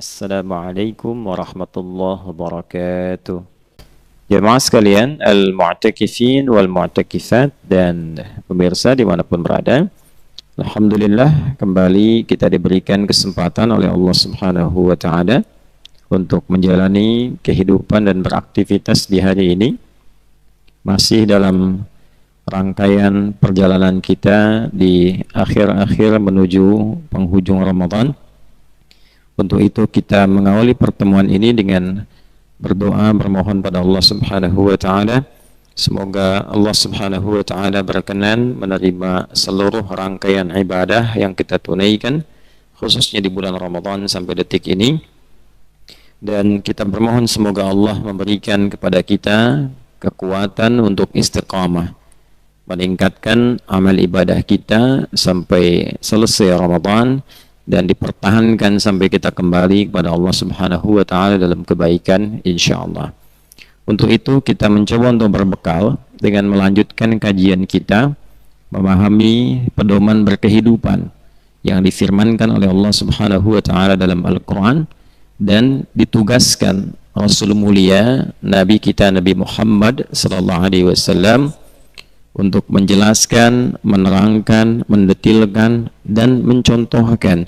Assalamualaikum warahmatullahi wabarakatuh. Jemaah sekalian, al-mu'takifin wal-mu'takifat dan pemirsa dimanapun berada, alhamdulillah kembali kita diberikan kesempatan oleh Allah Subhanahu wa Ta'ala untuk menjalani kehidupan dan beraktivitas di hari ini, masih dalam rangkaian perjalanan kita di akhir-akhir menuju penghujung Ramadan. Untuk itu kita mengawali pertemuan ini dengan berdoa, bermohon pada Allah Subhanahu wa Ta'ala, semoga Allah Subhanahu wa Ta'ala berkenan menerima seluruh rangkaian ibadah yang kita tunaikan, khususnya di bulan Ramadan sampai detik ini. Dan kita bermohon semoga Allah memberikan kepada kita kekuatan untuk istiqamah, meningkatkan amal ibadah kita sampai selesai Ramadan, dan dipertahankan sampai kita kembali kepada Allah Subhanahu wa Ta'ala dalam kebaikan insyaallah. Untuk itu kita mencoba untuk berbekal dengan melanjutkan kajian kita memahami pedoman berkehidupan yang difirmankan oleh Allah Subhanahu wa Ta'ala dalam Al-Quran, dan ditugaskan Rasul mulia Nabi kita Nabi Muhammad sallallahu alaihi wasallam untuk menjelaskan, menerangkan, mendetilkan, dan mencontohkan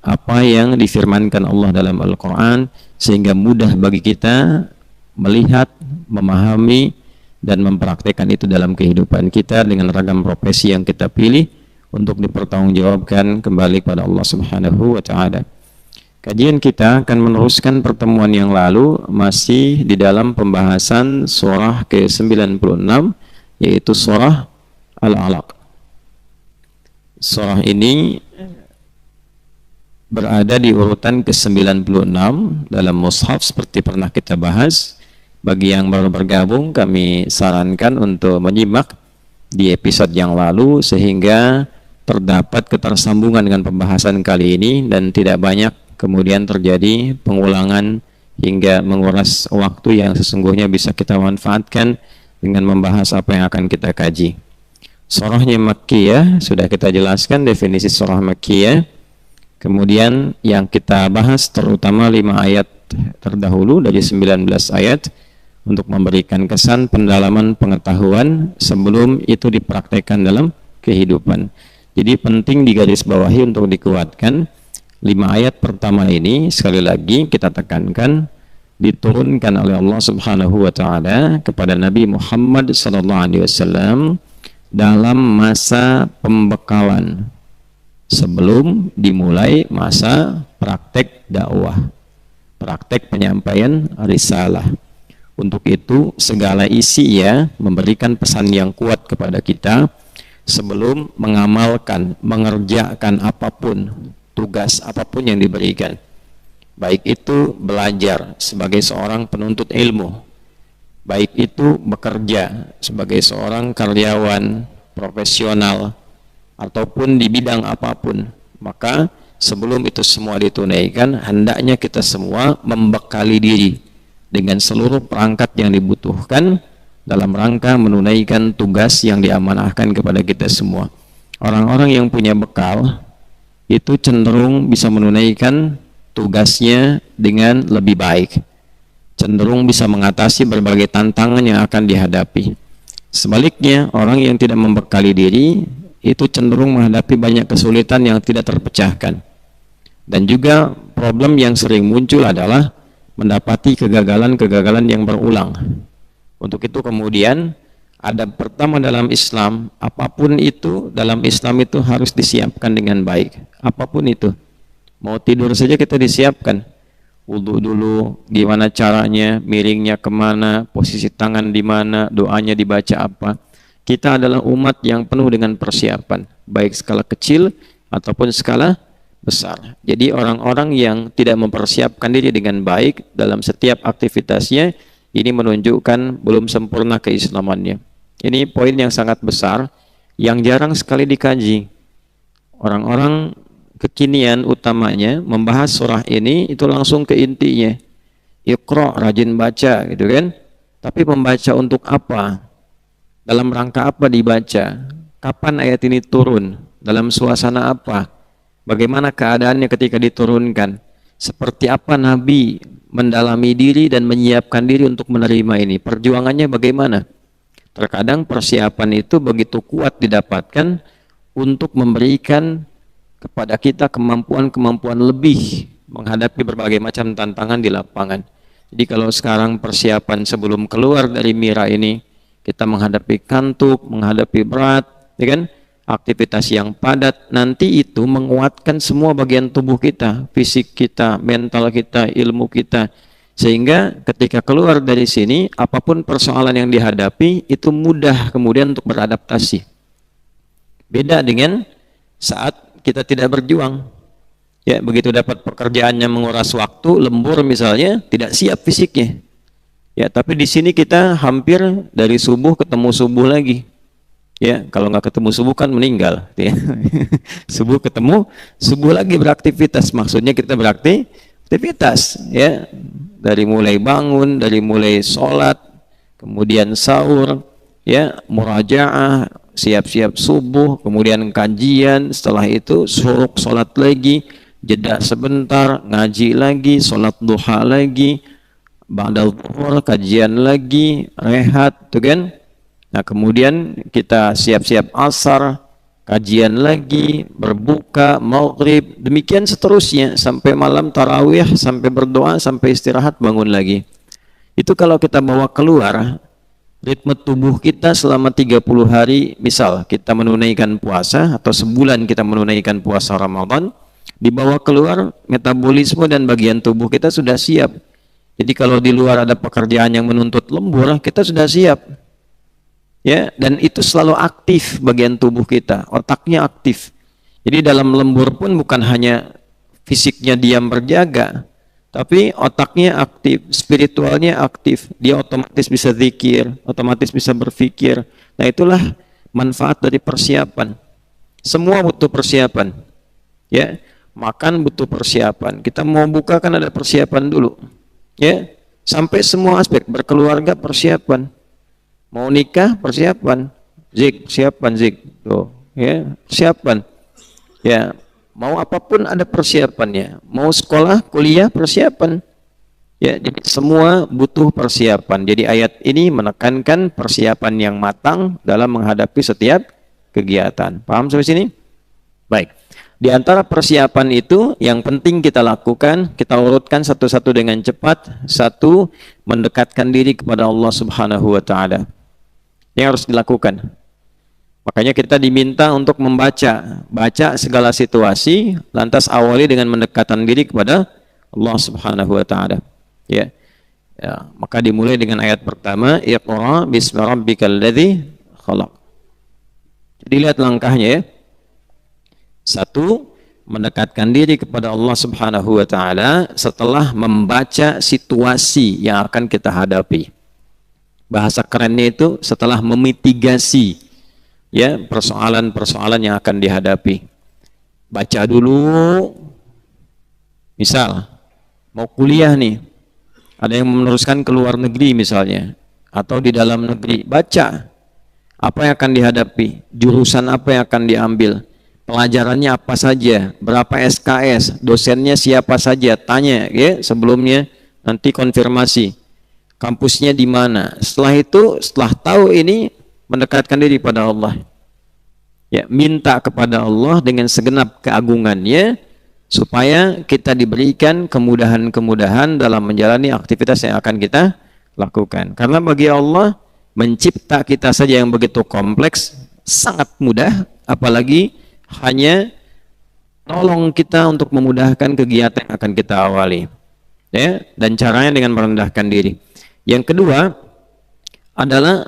apa yang difirmankan Allah dalam Al-Quran, sehingga mudah bagi kita melihat, memahami, dan mempraktekkan itu dalam kehidupan kita dengan ragam profesi yang kita pilih untuk dipertanggungjawabkan kembali kepada Allah Subhanahu wa Ta'ala. Kajian kita akan meneruskan pertemuan yang lalu, masih di dalam pembahasan surah ke-96, yaitu surah Al-Alaq. Surah ini berada di urutan ke-96 dalam mushaf seperti pernah kita bahas. Bagi yang baru bergabung, kami sarankan untuk menyimak di episode yang lalu sehingga terdapat ketersambungan dengan pembahasan kali ini dan tidak banyak kemudian terjadi pengulangan hingga menguras waktu yang sesungguhnya bisa kita manfaatkan dengan membahas apa yang akan kita kaji. Surahnya Makkiyah, sudah kita jelaskan definisi surah Makkiyah. Kemudian yang kita bahas terutama 5 ayat terdahulu dari 19 ayat untuk memberikan kesan pendalaman pengetahuan sebelum itu dipraktekkan dalam kehidupan. Jadi penting digarisbawahi untuk dikuatkan, 5 ayat pertama ini sekali lagi kita tekankan diturunkan oleh Allah Subhanahu wa Ta'ala kepada Nabi Muhammad sallallahu alaihi wasallam dalam masa pembekalan sebelum dimulai masa praktek dakwah, praktek penyampaian risalah. Untuk itu segala isi ya memberikan pesan yang kuat kepada kita sebelum mengamalkan, mengerjakan apapun, tugas apapun yang diberikan. Baik itu belajar sebagai seorang penuntut ilmu, baik itu bekerja sebagai seorang karyawan profesional, ataupun di bidang apapun, maka sebelum itu semua ditunaikan, hendaknya kita semua membekali diri dengan seluruh perangkat yang dibutuhkan dalam rangka menunaikan tugas yang diamanahkan kepada kita semua. Orang-orang yang punya bekal itu cenderung bisa menunaikan tugasnya dengan lebih baik, cenderung bisa mengatasi berbagai tantangan yang akan dihadapi. Sebaliknya, orang yang tidak membekali diri itu cenderung menghadapi banyak kesulitan yang tidak terpecahkan. Dan juga problem yang sering muncul adalah mendapati kegagalan-kegagalan yang berulang. Untuk itu kemudian adab pertama dalam Islam, apapun itu dalam Islam itu harus disiapkan dengan baik. Apapun itu, mau tidur saja kita disiapkan. Wudhu dulu, gimana caranya, miringnya kemana, posisi tangan di mana, doanya dibaca apa. Kita adalah umat yang penuh dengan persiapan, baik skala kecil ataupun skala besar. Jadi orang-orang yang tidak mempersiapkan diri dengan baik dalam setiap aktivitasnya, ini menunjukkan belum sempurna keislamannya. Ini poin yang sangat besar, yang jarang sekali dikaji. Orang-orang kekinian utamanya membahas surah ini itu langsung ke intinya. Iqra, rajin baca gitu kan. Tapi membaca untuk apa? Dalam rangka apa dibaca? Kapan ayat ini turun? Dalam suasana apa? Bagaimana keadaannya ketika diturunkan? Seperti apa Nabi mendalami diri dan menyiapkan diri untuk menerima ini? Perjuangannya bagaimana? Terkadang persiapan itu begitu kuat didapatkan untuk memberikan kepada kita kemampuan-kemampuan lebih menghadapi berbagai macam tantangan di lapangan. Jadi kalau sekarang persiapan sebelum keluar dari Mira ini, kita menghadapi kantuk, menghadapi berat, ya kan? Aktivitas yang padat, nanti itu menguatkan semua bagian tubuh kita, fisik kita, mental kita, ilmu kita. Sehingga ketika keluar dari sini, apapun persoalan yang dihadapi, itu mudah kemudian untuk beradaptasi. Beda dengan saat kita tidak berjuang. Ya, begitu dapat pekerjaannya menguras waktu, lembur misalnya, tidak siap fisiknya. Ya, tapi di sini kita hampir dari subuh ketemu subuh lagi. Ya, kalau nggak ketemu subuh kan meninggal. Ya. Subuh ketemu, subuh lagi beraktivitas. Maksudnya kita beraktivitas. Ya, dari mulai bangun, dari mulai sholat, kemudian sahur, ya, murajaah, siap-siap subuh, kemudian kajian. Setelah itu suruk sholat lagi, jeda sebentar, ngaji lagi, sholat duha lagi, ba'dal zuhur, kajian lagi, rehat, tuh kan? Nah, kemudian kita siap-siap asar, kajian lagi, berbuka, maghrib, demikian seterusnya sampai malam tarawih, sampai berdoa, sampai istirahat, bangun lagi. Itu kalau kita bawa keluar ritme tubuh kita selama 30 hari, misal kita menunaikan puasa atau sebulan kita menunaikan puasa Ramadan, dibawa keluar metabolisme dan bagian tubuh kita sudah siap. Jadi kalau di luar ada pekerjaan yang menuntut lembur, kita sudah siap. Ya, dan itu selalu aktif bagian tubuh kita, otaknya aktif. Jadi dalam lembur pun bukan hanya fisiknya diam berjaga, tapi otaknya aktif, spiritualnya aktif. Dia otomatis bisa zikir, otomatis bisa berpikir. Nah, itulah manfaat dari persiapan. Semua butuh persiapan. Ya, makan butuh persiapan. Kita mau buka kan ada persiapan dulu. Ya, sampai semua aspek berkeluarga persiapan. Mau nikah persiapan, siapan tuh, ya, persiapan. Ya, mau apapun ada persiapannya. Mau sekolah, kuliah, persiapan. Ya, jadi semua butuh persiapan. Jadi ayat ini menekankan persiapan yang matang dalam menghadapi setiap kegiatan. Paham sampai sini? Baik. Di antara persiapan itu yang penting kita lakukan, kita urutkan satu-satu dengan cepat. Satu, mendekatkan diri kepada Allah Subhanahu wa taala. Yang harus dilakukan. Makanya kita diminta untuk baca segala situasi, lantas awali dengan mendekatkan diri kepada Allah Subhanahu wa taala. Ya. Ya, maka dimulai dengan ayat pertama, Iqra bismi rabbikal ladzi khalaq. Jadi lihat langkahnya ya. Satu, mendekatkan diri kepada Allah Subhanahu wa taala setelah membaca situasi yang akan kita hadapi. Bahasa kerennya itu setelah memitigasi ya persoalan-persoalan yang akan dihadapi. Baca dulu, misal mau kuliah nih, ada yang meneruskan ke luar negeri misalnya, atau di dalam negeri, baca apa yang akan dihadapi, jurusan apa yang akan diambil, pelajarannya apa saja, berapa SKS, dosennya siapa saja, tanya ya sebelumnya, nanti konfirmasi. Kampusnya di mana. Setelah itu, setelah tahu ini, mendekatkan diri pada Allah. Ya, minta kepada Allah dengan segenap keagungannya supaya kita diberikan kemudahan-kemudahan dalam menjalani aktivitas yang akan kita lakukan. Karena bagi Allah mencipta kita saja yang begitu kompleks sangat mudah, apalagi hanya nolong kita untuk memudahkan kegiatan yang akan kita awali. Ya, dan caranya dengan merendahkan diri. Yang kedua adalah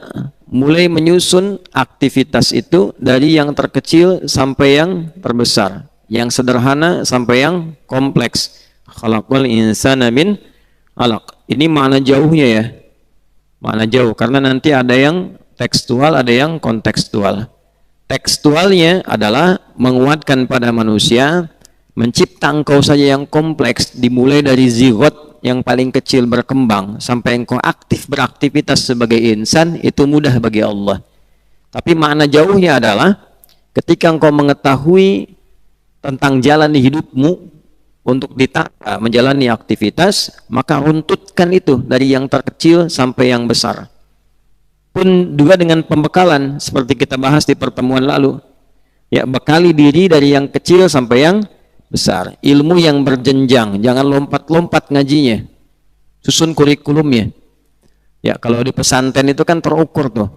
mulai menyusun aktivitas itu dari yang terkecil sampai yang terbesar, yang sederhana sampai yang kompleks. Khalaqal insana min 'alaq. Ini makna jauhnya ya. Makna jauh karena nanti ada yang tekstual, ada yang kontekstual. Tekstualnya adalah menguatkan pada manusia, mencipta engkau saja yang kompleks, dimulai dari zigot yang paling kecil berkembang sampai engkau aktif beraktivitas sebagai insan, itu mudah bagi Allah. Tapi makna jauhnya adalah ketika engkau mengetahui tentang jalan hidupmu, untuk ditata menjalani aktivitas, maka runtutkan itu dari yang terkecil sampai yang besar. Pun juga dengan pembekalan seperti kita bahas di pertemuan lalu. Ya, bekali diri dari yang kecil sampai yang besar. Ilmu yang berjenjang, jangan lompat-lompat ngajinya. Susun kurikulumnya. Ya, kalau di pesantren itu kan terukur tuh.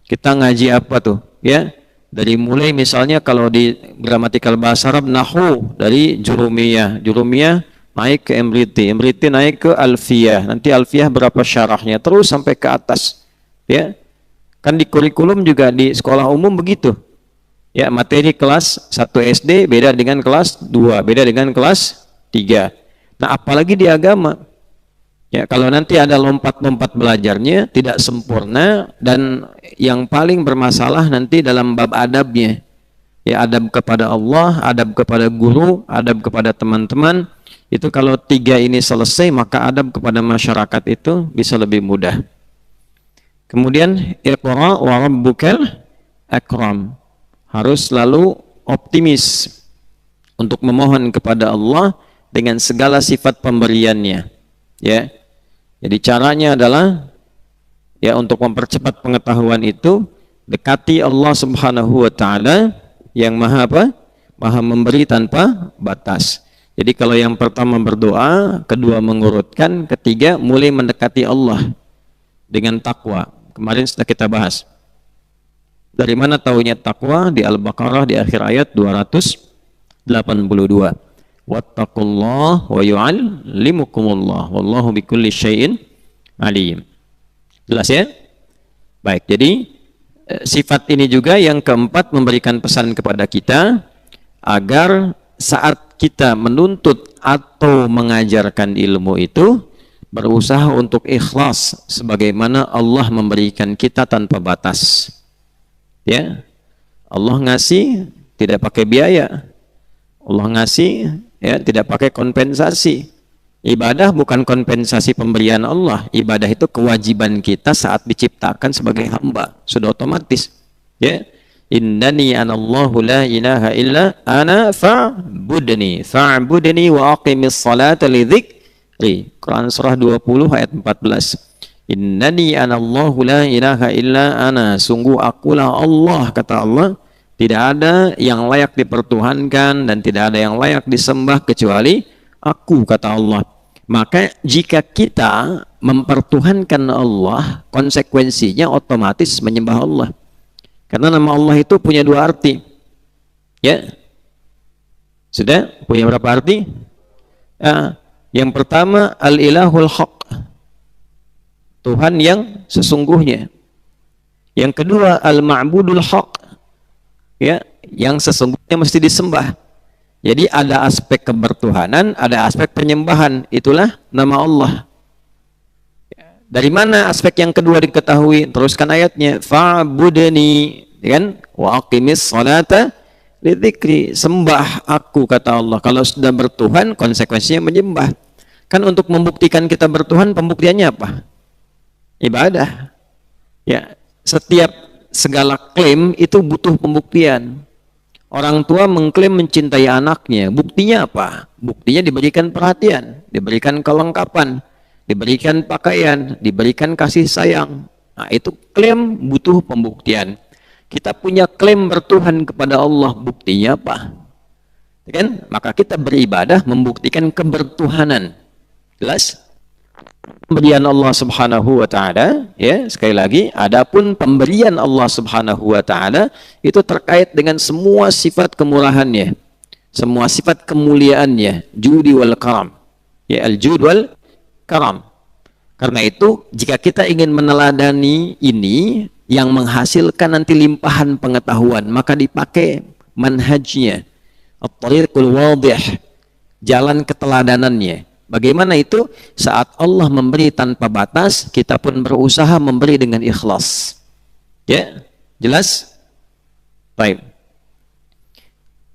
Kita ngaji apa tuh? Ya, dari mulai misalnya kalau di gramatikal bahasa Arab nahwu dari jurumiyah, jurumiyah naik ke emriti, emriti naik ke alfiyah, nanti alfiyah berapa syarahnya, terus sampai ke atas. Ya, kan di kurikulum juga di sekolah umum begitu. Ya, materi kelas 1 SD beda dengan kelas 2, beda dengan kelas 3. Nah, apalagi di agama. Ya, kalau nanti ada lompat-lompat belajarnya tidak sempurna, dan yang paling bermasalah nanti dalam bab adabnya. Ya, adab kepada Allah, adab kepada guru, adab kepada teman-teman. Itu kalau 3 ini selesai, maka adab kepada masyarakat itu bisa lebih mudah. Kemudian iqra wa rabbukal akram. Harus selalu optimis untuk memohon kepada Allah dengan segala sifat pemberiannya. Ya. Jadi caranya adalah ya untuk mempercepat pengetahuan itu, dekati Allah Subhanahu wa taala yang Maha apa? Maha memberi tanpa batas. Jadi kalau yang pertama berdoa, kedua mengurutkan, ketiga mulai mendekati Allah dengan takwa. Kemarin sudah kita bahas. Dari mana taunya takwa? Di Al-Baqarah di akhir ayat 282. Wattaqullah wa yu'allimukumullah wallahu bikulli syai'in alim. Jelas ya? Baik, jadi sifat ini juga yang keempat memberikan pesan kepada kita agar saat kita menuntut atau mengajarkan ilmu itu berusaha untuk ikhlas sebagaimana Allah memberikan kita tanpa batas. Ya. Allah ngasih tidak pakai biaya. Allah ngasih ya tidak pakai kompensasi. Ibadah bukan kompensasi pemberian Allah. Ibadah itu kewajiban kita saat diciptakan sebagai hamba, sudah otomatis. Ya, innani anallahu la ilaha illa ana fa'budni wa aqimis salata li dzikri. Quran surah 20 ayat 14. Innani anallahu la ilaha illa ana, sungguh akulah Allah, kata Allah. Tidak ada yang layak dipertuhankan dan tidak ada yang layak disembah kecuali aku, kata Allah. Maka jika kita mempertuhankan Allah, konsekuensinya otomatis menyembah Allah. Karena nama Allah itu punya 2 arti. Ya. Sudah? Punya berapa arti? Yang pertama, al-ilahul haq. Tuhan yang sesungguhnya. Yang kedua, al-ma'budul haq. Ya, yang sesungguhnya mesti disembah. Jadi ada aspek kebertuhanan, ada aspek penyembahan. Itulah nama Allah. Dari mana aspek yang kedua diketahui? Teruskan ayatnya. Fa'budni, kan? Wa aqimis salata li dzikri. Sembah aku, kata Allah. Kalau sudah bertuhan, konsekuensinya menyembah. Kan untuk membuktikan kita bertuhan, pembuktiannya apa? Ibadah. Ya, setiap segala klaim itu butuh pembuktian. Orang tua mengklaim mencintai anaknya, buktinya apa? Buktinya diberikan perhatian, diberikan kelengkapan, diberikan pakaian, diberikan kasih sayang. Nah, itu klaim butuh pembuktian. Kita punya klaim bertuhan kepada Allah, buktinya apa? Kan? Maka kita beribadah membuktikan kebertuhanan. Jelas? Pemberian Allah Subhanahu wa taala, ya, sekali lagi, adapun pemberian Allah Subhanahu wa taala itu terkait dengan semua sifat kemurahannya, semua sifat kemuliaannya, judi wal karam. Ya, al-jud wal karam. Karena itu, jika kita ingin meneladani ini yang menghasilkan nanti limpahan pengetahuan, maka dipakai manhajnya, at-tariqul wadih, jalan keteladanannya. Bagaimana itu? Saat Allah memberi tanpa batas, kita pun berusaha memberi dengan ikhlas. Ya, jelas? Baik.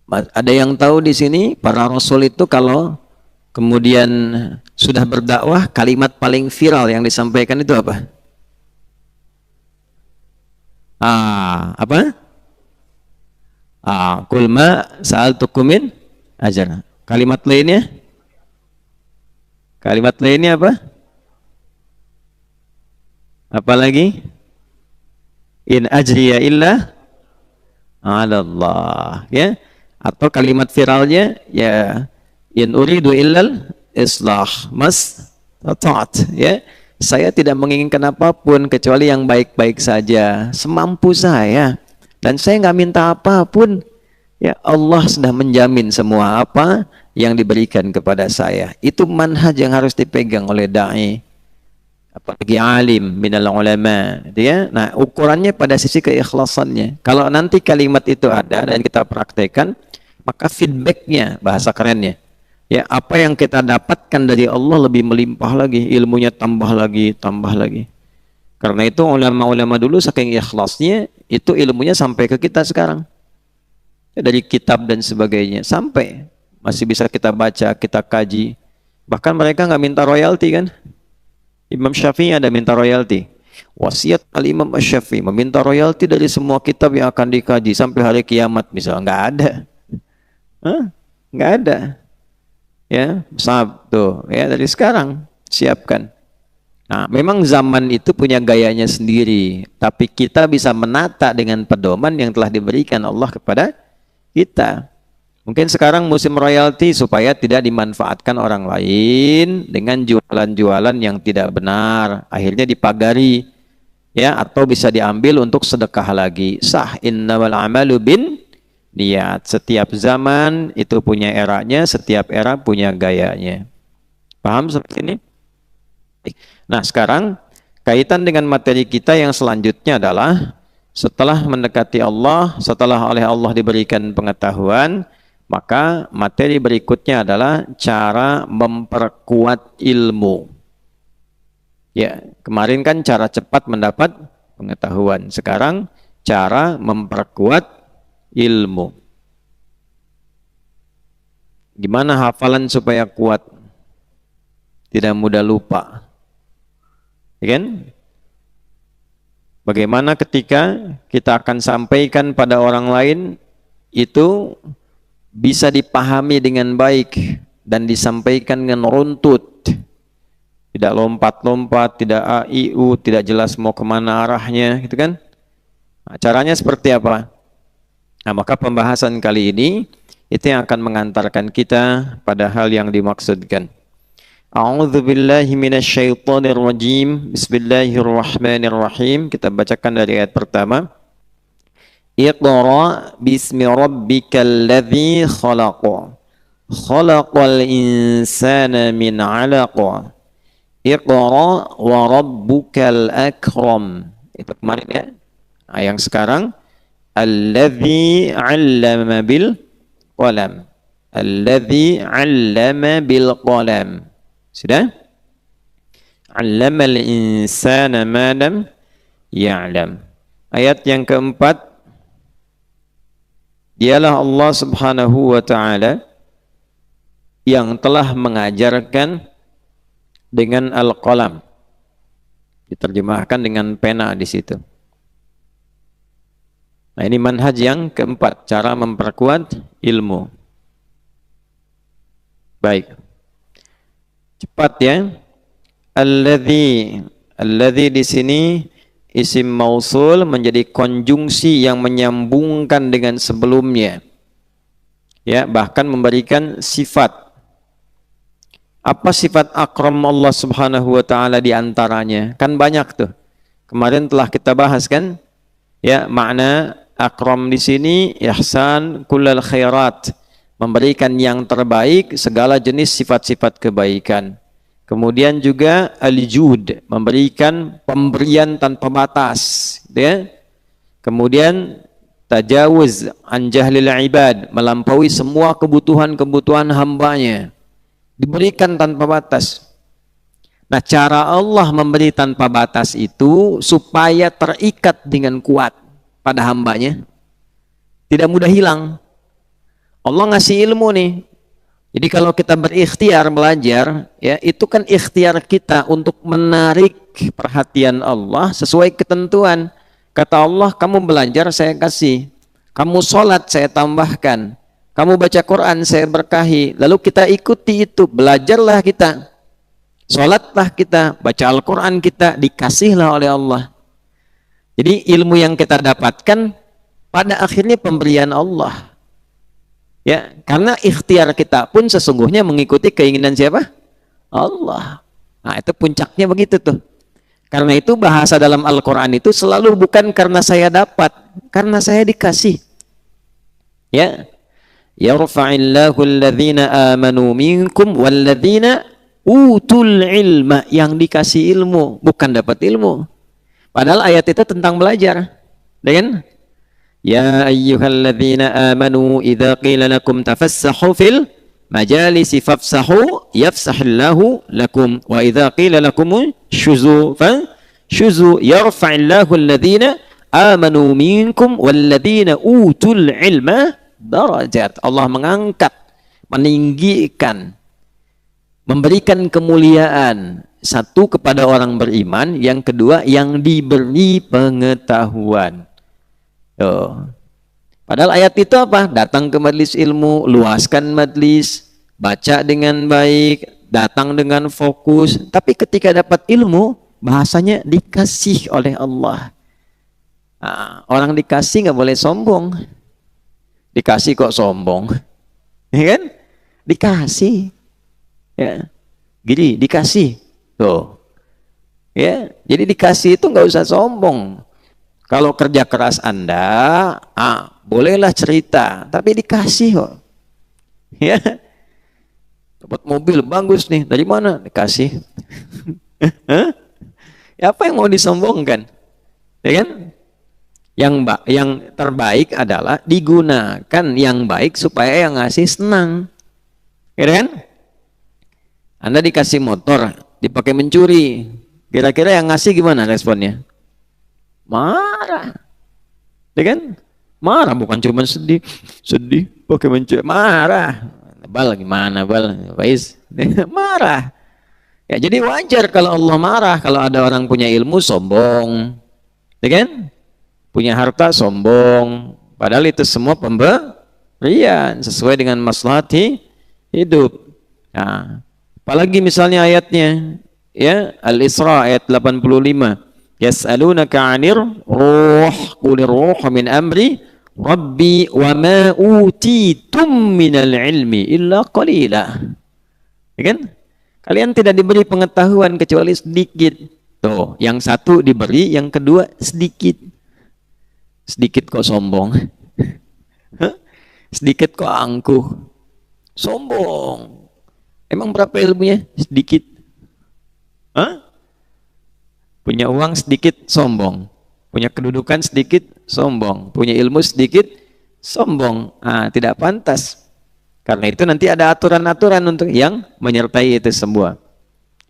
Ada yang tahu di sini para rasul itu kalau kemudian sudah berdakwah, kalimat paling viral yang disampaikan itu apa? Apa? Qul ma sa'altukum min ajr. Kalimat lainnya? Kalimat lainnya apa? Apalagi? In ajriya illa 'ala Allah, ya. Atau kalimat viralnya ya in uridu illal islah mas taat, ya. Saya tidak menginginkan apapun kecuali yang baik-baik saja, semampu saya, dan saya nggak minta apapun. Ya, Allah sudah menjamin semua apa yang diberikan kepada saya. Itu manhaj yang harus dipegang oleh dai, apalagi alim minal ulama, dia. Nah, ukurannya pada sisi keikhlasannya. Kalau nanti kalimat itu ada dan kita praktekkan, maka feedbacknya, bahasa kerennya, ya, apa yang kita dapatkan dari Allah lebih melimpah lagi, ilmunya tambah lagi, tambah lagi. Karena itu ulama-ulama dulu saking ikhlasnya, itu ilmunya sampai ke kita sekarang, ya, dari kitab dan sebagainya, sampai masih bisa kita baca, kita kaji. Bahkan mereka nggak minta royalti kan. Imam Syafi'i ada minta royalti. Wasiat Al-Imam Syafi'i meminta royalti dari semua kitab yang akan dikaji sampai hari kiamat, misalnya. Nggak ada. Nggak ada. Ya, tuh, ya, dari sekarang siapkan. Nah, memang zaman itu punya gayanya sendiri, tapi kita bisa menata dengan pedoman yang telah diberikan Allah kepada kita. Mungkin sekarang musim royalti supaya tidak dimanfaatkan orang lain dengan jualan-jualan yang tidak benar, akhirnya dipagari, ya, atau bisa diambil untuk sedekah lagi. Sah, innamal amalu bin niat. Setiap zaman itu punya eranya, setiap era punya gayanya. Paham seperti ini? Nah, sekarang kaitan dengan materi kita yang selanjutnya adalah setelah mendekati Allah, setelah oleh Allah diberikan pengetahuan, maka materi berikutnya adalah cara memperkuat ilmu. Ya, kemarin kan cara cepat mendapat pengetahuan. Sekarang cara memperkuat ilmu. Gimana hafalan supaya kuat? Tidak mudah lupa. Ya kan? Bagaimana ketika kita akan sampaikan pada orang lain itu bisa dipahami dengan baik dan disampaikan dengan runtut, tidak lompat-lompat, tidak a, i, u, tidak jelas mau kemana arahnya, gitu kan? Nah, caranya seperti apa? Nah, maka pembahasan kali ini itu yang akan mengantarkan kita pada hal yang dimaksudkan. A'udzu billahi minasyaitonir rajim. Bismillahirrahmanirrahim. Kita bacakan dari ayat pertama. Iqra bismi rabbikal ladzi khalaq. Khalaqal insana min 'alaq. Iqra wa rabbukal akram. Itu kemarin ya. Nah, yang sekarang alladzi 'allama bil qalam. Alladzi 'allama bil qalam. Sudah? 'Allamal insana ma lam ya'lam. Ayat yang keempat, dialah Allah Subhanahu wa ta'ala yang telah mengajarkan dengan al-qalam. Diterjemahkan dengan pena di situ. Nah, ini manhaj yang keempat, cara memperkuat ilmu. Baik. Cepat ya. Alladzi di sini isim mausul menjadi konjungsi yang menyambungkan dengan sebelumnya. Ya, bahkan memberikan sifat. Apa sifat akram Allah Subhanahu wa ta'ala di antaranya? Kan banyak tuh. Kemarin telah kita bahas kan? Ya, makna akram di sini ihsan kullal khairat, memberikan yang terbaik segala jenis sifat-sifat kebaikan. Kemudian juga al-jud, memberikan pemberian tanpa batas, ya. Kemudian tajawuz an jahlil ibad, melampaui semua kebutuhan-kebutuhan hambanya, diberikan tanpa batas. Nah, cara Allah memberi tanpa batas itu supaya terikat dengan kuat pada hambanya, tidak mudah hilang. Allah ngasih ilmu nih. Jadi kalau kita berikhtiar belajar, ya, itu kan ikhtiar kita untuk menarik perhatian Allah sesuai ketentuan. Kata Allah, kamu belajar saya kasih, kamu sholat saya tambahkan, kamu baca Quran saya berkahi. Lalu kita ikuti itu, belajarlah kita. Sholatlah kita, baca Al-Quran kita, dikasihlah oleh Allah. Jadi ilmu yang kita dapatkan pada akhirnya pemberian Allah. Ya, karena ikhtiar kita pun sesungguhnya mengikuti keinginan siapa? Allah. Nah, itu puncaknya begitu tuh. Karena itu bahasa dalam Al-Quran itu selalu bukan karena saya dapat, karena saya dikasih. Ya, yarfa'illahu alladhina amanu minkum walladhina utul ilma, yang dikasih ilmu, bukan dapat ilmu. Padahal ayat itu tentang belajar. Dengan ya ayyuhalladzina amanu idza qila lakum tafassahu fil majalisi fafsahu yafsahillahu lakum wa idza qila lakum syuzu syuzu yarfa'illahu alladzina amanu minkum walladzina utul ilma darajat. Allah mengangkat, meninggikan, memberikan kemuliaan, satu kepada orang beriman, yang kedua yang diberi pengetahuan. Padahal ayat itu apa? Datang ke majelis ilmu, luaskan majelis, baca dengan baik, datang dengan fokus. Tapi ketika dapat ilmu, bahasanya dikasih oleh Allah. Nah, orang dikasih nggak boleh sombong. Dikasih kok sombong, ya kan? Dikasih, ya, gini dikasih, tuh, ya. Jadi dikasih itu nggak usah sombong. Kalau kerja keras Anda, bolehlah cerita, tapi dikasih kok. Ya. Dapat mobil bagus nih, dari mana? Dikasih. Ya, apa yang mau disombongkan? Ya kan? Yang terbaik adalah digunakan yang baik supaya yang ngasih senang. Ya kan? Anda dikasih motor, dipakai mencuri. Kira-kira yang ngasih gimana responnya? Marah, ya kan? Marah, bukan cuma sedih, pakai mencuri, marah. Bal gimana bal, Faiz? Marah. Ya jadi wajar kalau Allah marah. Kalau ada orang punya ilmu sombong, ya kan? Punya harta sombong. Padahal itu semua pemberian sesuai dengan maslahat hidup. Nah, apalagi misalnya ayatnya, ya Al-Isra ayat 85. Yas'alunaka 'anir ruh qulir ruh min amri rabbi wa ma utitum minal ilmi illa qalila. Ya kan? Kalian tidak diberi pengetahuan kecuali sedikit. Tuh, yang satu diberi, yang kedua sedikit. Sedikit kok sombong. Sedikit kok angkuh. Sombong. Emang berapa ilmunya? Sedikit. Hah? Punya uang sedikit, sombong. Punya kedudukan sedikit, sombong. Punya ilmu sedikit, sombong. Tidak pantas. Karena itu nanti ada aturan-aturan untuk yang menyertai itu semua.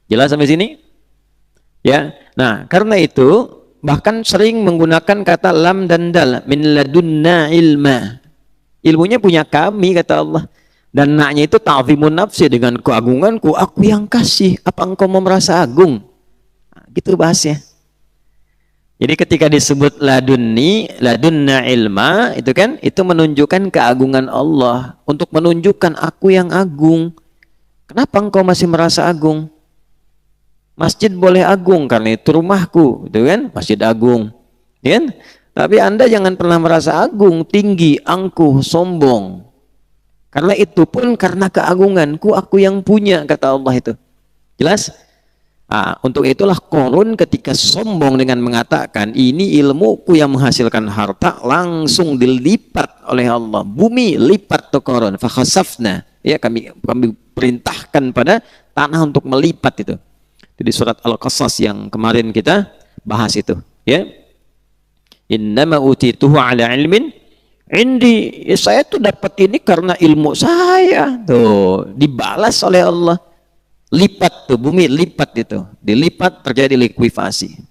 Jelas sampai sini? Ya. Nah, karena itu bahkan sering menggunakan kata lam dan dal, min ladunna ilma. Ilmunya punya kami, kata Allah. Dan naknya itu ta'zimun nafsi, dengan keagunganku aku yang kasih. Apa engkau mau merasa agung? Gitu bahasnya. Jadi ketika disebut ladunna ilma, itu kan, itu menunjukkan keagungan Allah, untuk menunjukkan aku yang agung. Kenapa engkau masih merasa agung? Masjid boleh agung karena itu rumahku, itu kan, masjid agung, ya kan? Tapi Anda jangan pernah merasa agung, tinggi, angkuh, sombong. Karena itu pun karena keagunganku, aku yang punya, kata Allah itu. Jelas? Untuk itulah Qarun ketika sombong dengan mengatakan ini ilmuku yang menghasilkan harta, langsung dilipat oleh Allah. Bumi lipat tuh Qarun, fakhasafna. Ya, kami perintahkan pada tanah untuk melipat itu. Di surat Al-Qasas yang kemarin kita bahas itu, ya. Innama utituhu ala ilmin indi. Ya, saya tuh dapat ini karena ilmu saya. Tuh, dibalas oleh Allah. Lipat tuh, bumi lipat itu, dilipat, terjadi likuifasi.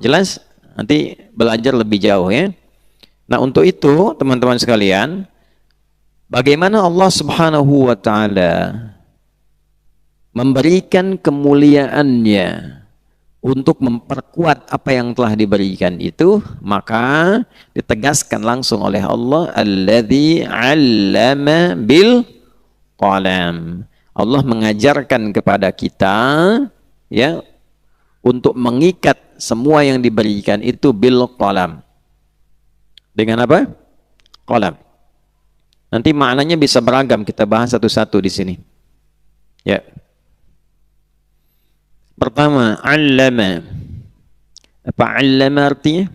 Jelas? Nanti belajar lebih jauh, ya. Nah, untuk itu teman-teman sekalian, bagaimana Allah Subhanahu wa ta'ala memberikan kemuliaannya untuk memperkuat apa yang telah diberikan itu, maka ditegaskan langsung oleh Allah, alladzi 'allama bil qalam. Allah mengajarkan kepada kita ya untuk mengikat semua yang diberikan itu bil qalam. Dengan apa? Qalam. Nanti maknanya bisa beragam, kita bahas satu-satu di sini. Ya. Pertama, 'allama. Apa 'allama artinya?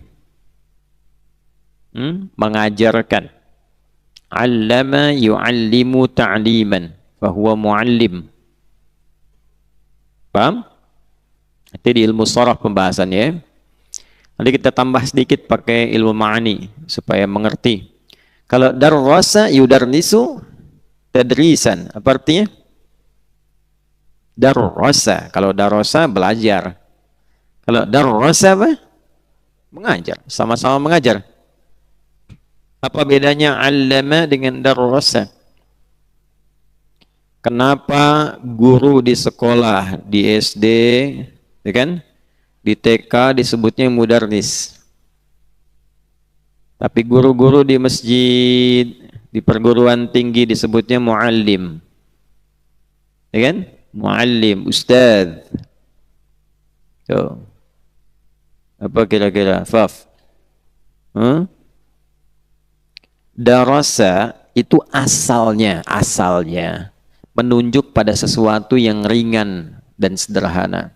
Mengajarkan. 'Allama yu'allimu ta'liman, fahuwa mu'allim. Paham? Itu di ilmu sharaf pembahasannya. Nanti kita tambah sedikit pakai ilmu ma'ani supaya mengerti. Kalau darrasa yudarnisu tadrisan, apa artinya? Darrasa. Kalau darrasa belajar. Kalau darrasa apa? Mengajar. Sama-sama mengajar. Apa bedanya 'allama dengan darrasa? Kenapa guru di sekolah, di SD, ya kan? Di TK disebutnya mudarris. Tapi guru-guru di masjid, di perguruan tinggi disebutnya muallim. Ya kan? Muallim, ustadz. Tuh. Apa kira-kira? Faf. Darasa itu asalnya menunjuk pada sesuatu yang ringan dan sederhana.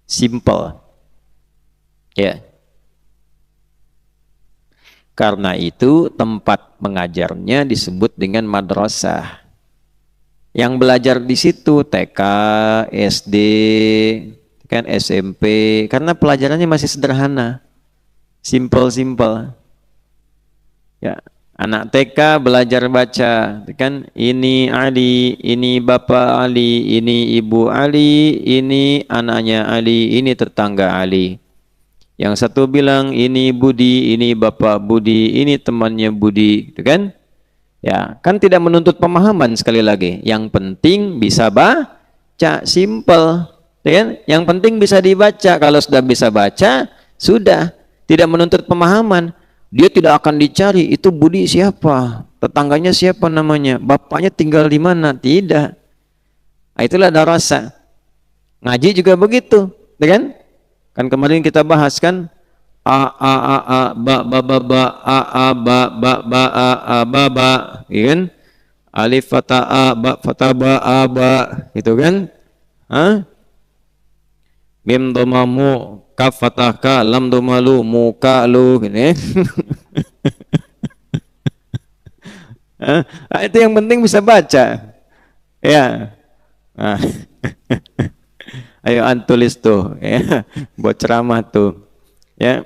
Simple. Ya. Karena itu tempat mengajarnya disebut dengan madrasah. Yang belajar di situ TK, SD, kan SMP, karena pelajarannya masih sederhana. Simple. Ya, anak TK belajar baca, kan ini Ali, ini Bapak Ali, ini Ibu Ali, ini anaknya Ali, ini tetangga Ali. Yang satu bilang ini Budi, ini Bapak Budi, ini temannya Budi, gitu kan? Ya, kan tidak menuntut pemahaman sekali lagi. Yang penting bisa baca, simple, ya kan? Yang penting bisa dibaca. Kalau sudah bisa baca, sudah tidak menuntut pemahaman. Dia tidak akan dicari itu Budi siapa, tetangganya siapa namanya, bapaknya tinggal di mana, tidak. Nah, itulah darasa. Ngaji juga begitu, ya kan? Kan kemarin kita bahas kan ba ba ba ba ba, ya kan? Alif fatha a ba fatha ba a ba, gitu kan? Mim dhamma mu kaf fathah ka lam dhamma lu mu ka lu, gitu ya. Nah, itu yang penting bisa baca. Ya. Nah. Ayo tulis tuh ya, buat ceramah tuh ya.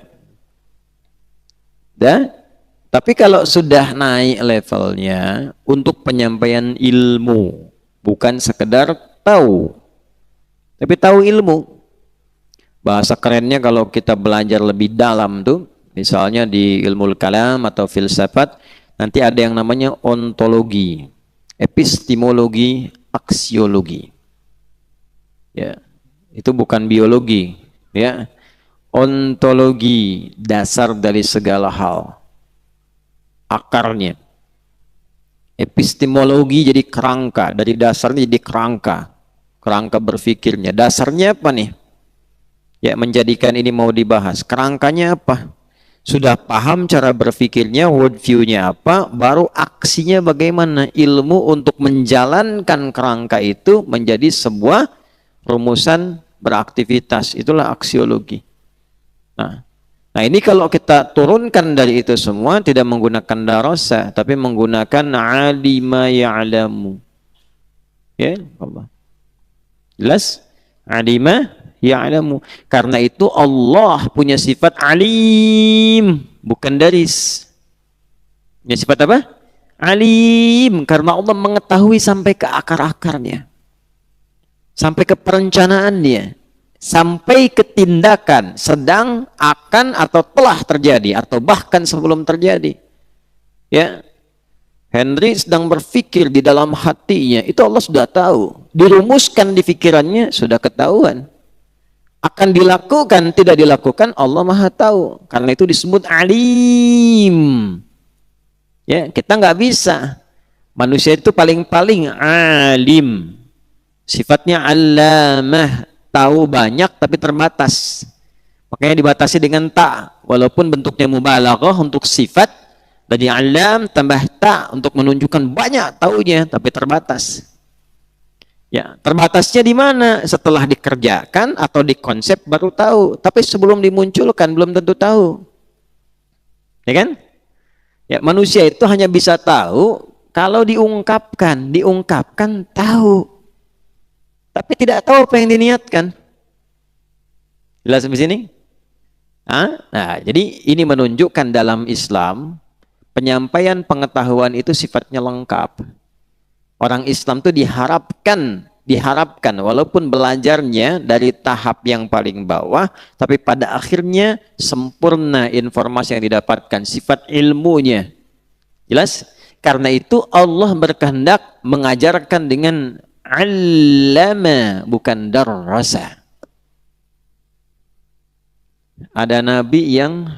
Tapi kalau sudah naik levelnya untuk penyampaian ilmu, bukan sekedar tahu, tapi tahu ilmu. Bahasa kerennya kalau kita belajar lebih dalam tuh, misalnya di ilmu kalam atau filsafat, nanti ada yang namanya ontologi, epistemologi, aksiologi. Ya. Itu bukan biologi, ya. Ontologi, dasar dari segala hal. Akarnya. Epistemologi jadi kerangka, dari dasarnya jadi kerangka. Kerangka berpikirnya. Dasarnya apa nih? Ya, menjadikan ini mau dibahas. Kerangkanya apa? Sudah paham cara berpikirnya, worldview-nya apa, baru aksinya bagaimana. Ilmu untuk menjalankan kerangka itu menjadi sebuah rumusan beraktivitas, itulah aksiologi. Nah, ini kalau kita turunkan dari itu semua, tidak menggunakan darasa, tapi menggunakan alima ya'lamu. Ya, Allah. Jelas? Alima ya'lamu. Karena itu Allah punya sifat alim, bukan daris. Punya sifat apa? Alim, karena Allah mengetahui sampai ke akar-akarnya. Sampai ke perencanaan dia, sampai ke tindakan sedang, akan, atau telah terjadi, atau bahkan sebelum terjadi. Ya, Henry sedang berpikir di dalam hatinya, itu Allah sudah tahu, dirumuskan di pikirannya, sudah ketahuan. Akan dilakukan, tidak dilakukan, Allah Maha tahu. Karena itu disebut alim. Ya, kita nggak bisa Manusia itu paling-paling alim. Sifatnya allamah, tahu banyak tapi terbatas. Makanya dibatasi dengan ta, walaupun bentuknya mubalaghah untuk sifat, dari alam tambah ta untuk menunjukkan banyak taunya tapi terbatas. Ya, terbatasnya di mana? Setelah dikerjakan atau dikonsep baru tahu, tapi sebelum dimunculkan belum tentu tahu. Ya kan? Ya, manusia itu hanya bisa tahu kalau diungkapkan tahu. Tapi tidak tahu apa yang diniatkan. Jelas sampai sini? Nah, jadi ini menunjukkan dalam Islam penyampaian pengetahuan itu sifatnya lengkap. Orang Islam itu diharapkan walaupun belajarnya dari tahap yang paling bawah, tapi pada akhirnya sempurna informasi yang didapatkan, sifat ilmunya. Jelas? Karena itu Allah berkehendak mengajarkan dengan allama, bukan darrasa. Ada nabi yang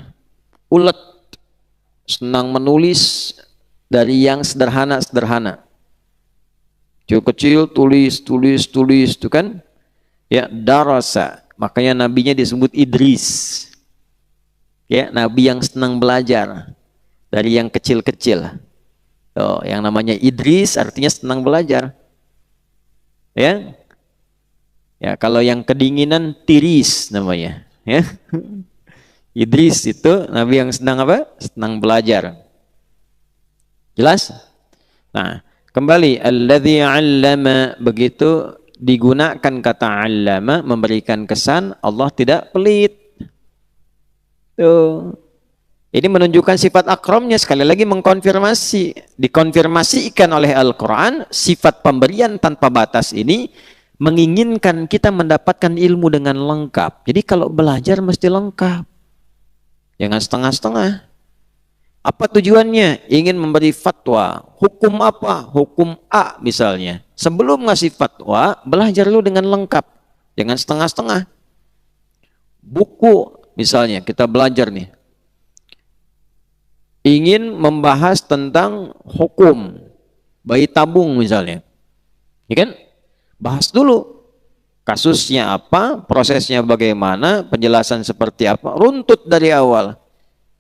ulet, senang menulis dari yang sederhana-sederhana. Kecil-kecil tulis itu kan, ya, darasa. Makanya nabinya disebut Idris. Ya, nabi yang senang belajar dari yang kecil-kecil. Yang namanya Idris artinya senang belajar. Ya. Ya, kalau yang kedinginan tiris namanya, ya. Idris itu nabi yang senang apa? Senang belajar. Jelas? Nah, kembali alladzi 'allama, begitu digunakan kata 'allama memberikan kesan Allah tidak pelit. Tuh. Ini menunjukkan sifat akramnya, sekali lagi dikonfirmasikan oleh Al-Qur'an. Sifat pemberian tanpa batas ini menginginkan kita mendapatkan ilmu dengan lengkap. Jadi kalau belajar mesti lengkap. Jangan setengah-setengah. Apa tujuannya? Ingin memberi fatwa. Hukum apa? Hukum A misalnya. Sebelum ngasih fatwa, belajar dulu dengan lengkap. Jangan setengah-setengah. Buku misalnya, kita belajar nih. Ingin membahas tentang hukum bayi tabung misalnya. Ya kan? Bahas dulu. Kasusnya apa, prosesnya bagaimana, penjelasan seperti apa, runtut dari awal.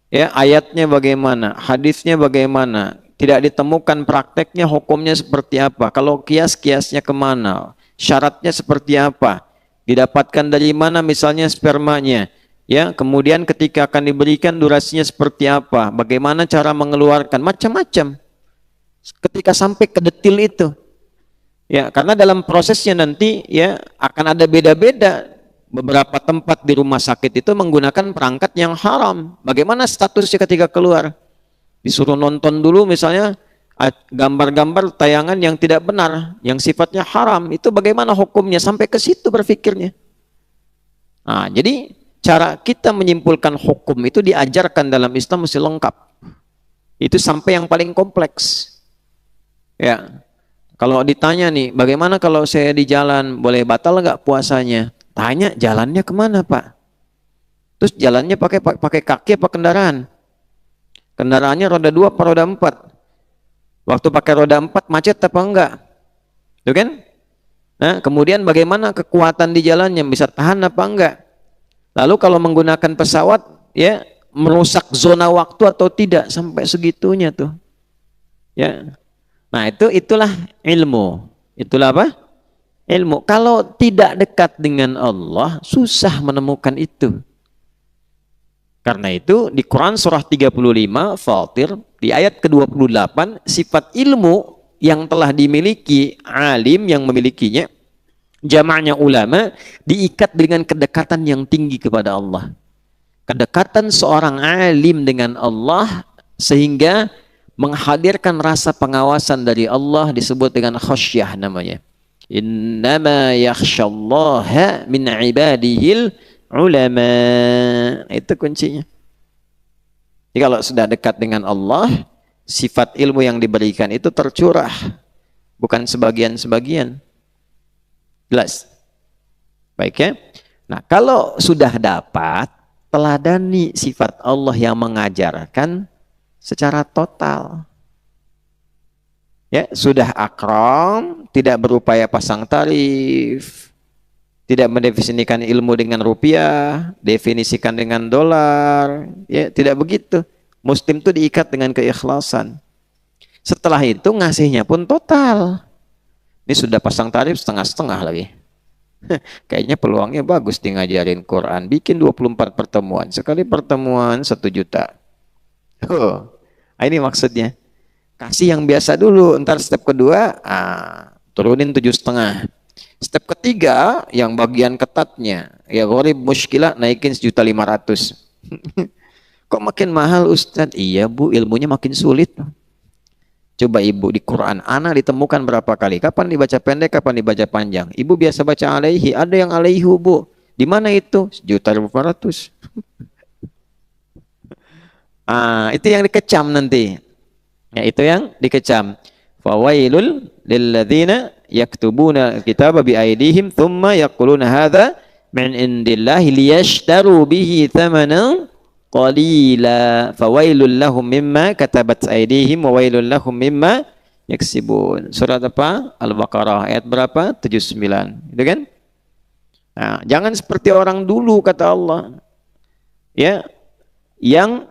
Ya, ayatnya bagaimana, hadisnya bagaimana, tidak ditemukan prakteknya, hukumnya seperti apa, kalau kias-kiasnya kemana, syaratnya seperti apa, didapatkan dari mana misalnya spermanya, ya, kemudian ketika akan diberikan durasinya seperti apa, bagaimana cara mengeluarkan, macam-macam. Ketika sampai ke detil itu, ya, karena dalam prosesnya nanti ya akan ada beda-beda. Beberapa tempat di rumah sakit itu menggunakan perangkat yang haram. Bagaimana statusnya ketika keluar? Disuruh nonton dulu misalnya gambar-gambar tayangan yang tidak benar, yang sifatnya haram. Itu bagaimana hukumnya? Sampai ke situ berpikirnya. Nah, jadi cara kita menyimpulkan hukum itu diajarkan dalam Islam mesti lengkap. Itu sampai yang paling kompleks. Ya. Kalau ditanya nih, bagaimana kalau saya di jalan, boleh batal nggak puasanya? Tanya, jalannya kemana Pak? Terus jalannya pakai kaki apa kendaraan? Kendaraannya roda 2 apa roda 4? Waktu pakai roda 4 macet apa enggak? Tuh kan? Nah, kemudian bagaimana kekuatan di jalannya, bisa tahan apa enggak? Lalu kalau menggunakan pesawat, ya, merusak zona waktu atau tidak, sampai segitunya tuh. Ya. Nah, itulah ilmu. Itulah apa? Ilmu. Kalau tidak dekat dengan Allah, susah menemukan itu. Karena itu di Quran surah 35 Fatir di ayat ke-28, sifat ilmu yang telah dimiliki alim yang memilikinya, jamaknya ulama, diikat dengan kedekatan yang tinggi kepada Allah. Kedekatan seorang alim dengan Allah sehingga menghadirkan rasa pengawasan dari Allah, disebut dengan khasyah namanya. Innama yakhsyallaha min ibadihil ulama. Itu kuncinya. Jadi kalau sudah dekat dengan Allah, sifat ilmu yang diberikan itu tercurah, bukan sebagian-sebagian. Jelas? Baik ya? Nah, kalau sudah dapat, teladani sifat Allah yang mengajarkan secara total. Ya, sudah akram, tidak berupaya pasang tarif, tidak mendefinisikan ilmu dengan rupiah, definisikan dengan dolar, ya, tidak begitu. Muslim itu diikat dengan keikhlasan. Setelah itu ngasihnya pun total. Ini sudah pasang tarif setengah-setengah lagi. Kayaknya peluangnya bagus di ngajarin Quran. Bikin 24 pertemuan. Sekali pertemuan 1 juta. Oh, ini maksudnya. Kasih yang biasa dulu. Ntar step kedua, turunin 7,5. Step ketiga, yang bagian ketatnya. Ya gharib muskilah, naikin 1.500.000. Kok makin mahal Ustadz? Iya Bu, ilmunya makin sulit. Coba ibu di Quran, anak ditemukan berapa kali? Kapan dibaca pendek, kapan dibaca panjang? Ibu biasa baca alaihi, ada yang alaihu Bu. Di mana itu? 1.500.000. Itu yang dikecam nanti. Ya, itu yang dikecam. Fawailul lilladzina yaktubuna kitaba bi aydihim thumma yaquluna hadza min indillahi liyashtaru bihi thamanan qalila fawailul lahum mimma katabat aydihim wa wailul lahum mimma yaksibun. Surat apa? Al-Baqarah ayat berapa? 79. Itu kan? Nah, jangan seperti orang dulu kata Allah. Ya, yang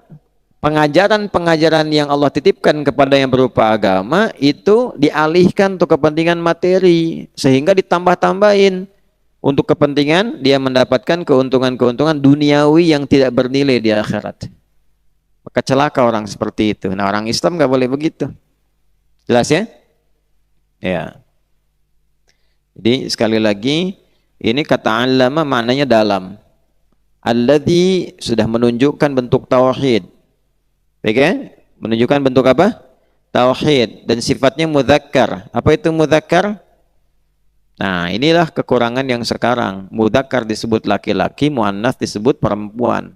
pengajaran-pengajaran yang Allah titipkan kepada yang berupa agama itu dialihkan untuk kepentingan materi sehingga ditambah-tambahin untuk kepentingan dia mendapatkan keuntungan-keuntungan duniawi yang tidak bernilai di akhirat. Maka celaka orang seperti itu. Nah, orang Islam nggak boleh begitu. Jelas ya? Ya. Jadi sekali lagi ini kata allama maknanya dalam. Alladzi sudah menunjukkan bentuk tauhid. Baik ya? Menunjukkan bentuk apa? Tauhid dan sifatnya mudzakkar. Apa itu mudzakkar? Nah, inilah kekurangan yang sekarang. Mudzakkar disebut laki-laki, muannats disebut perempuan.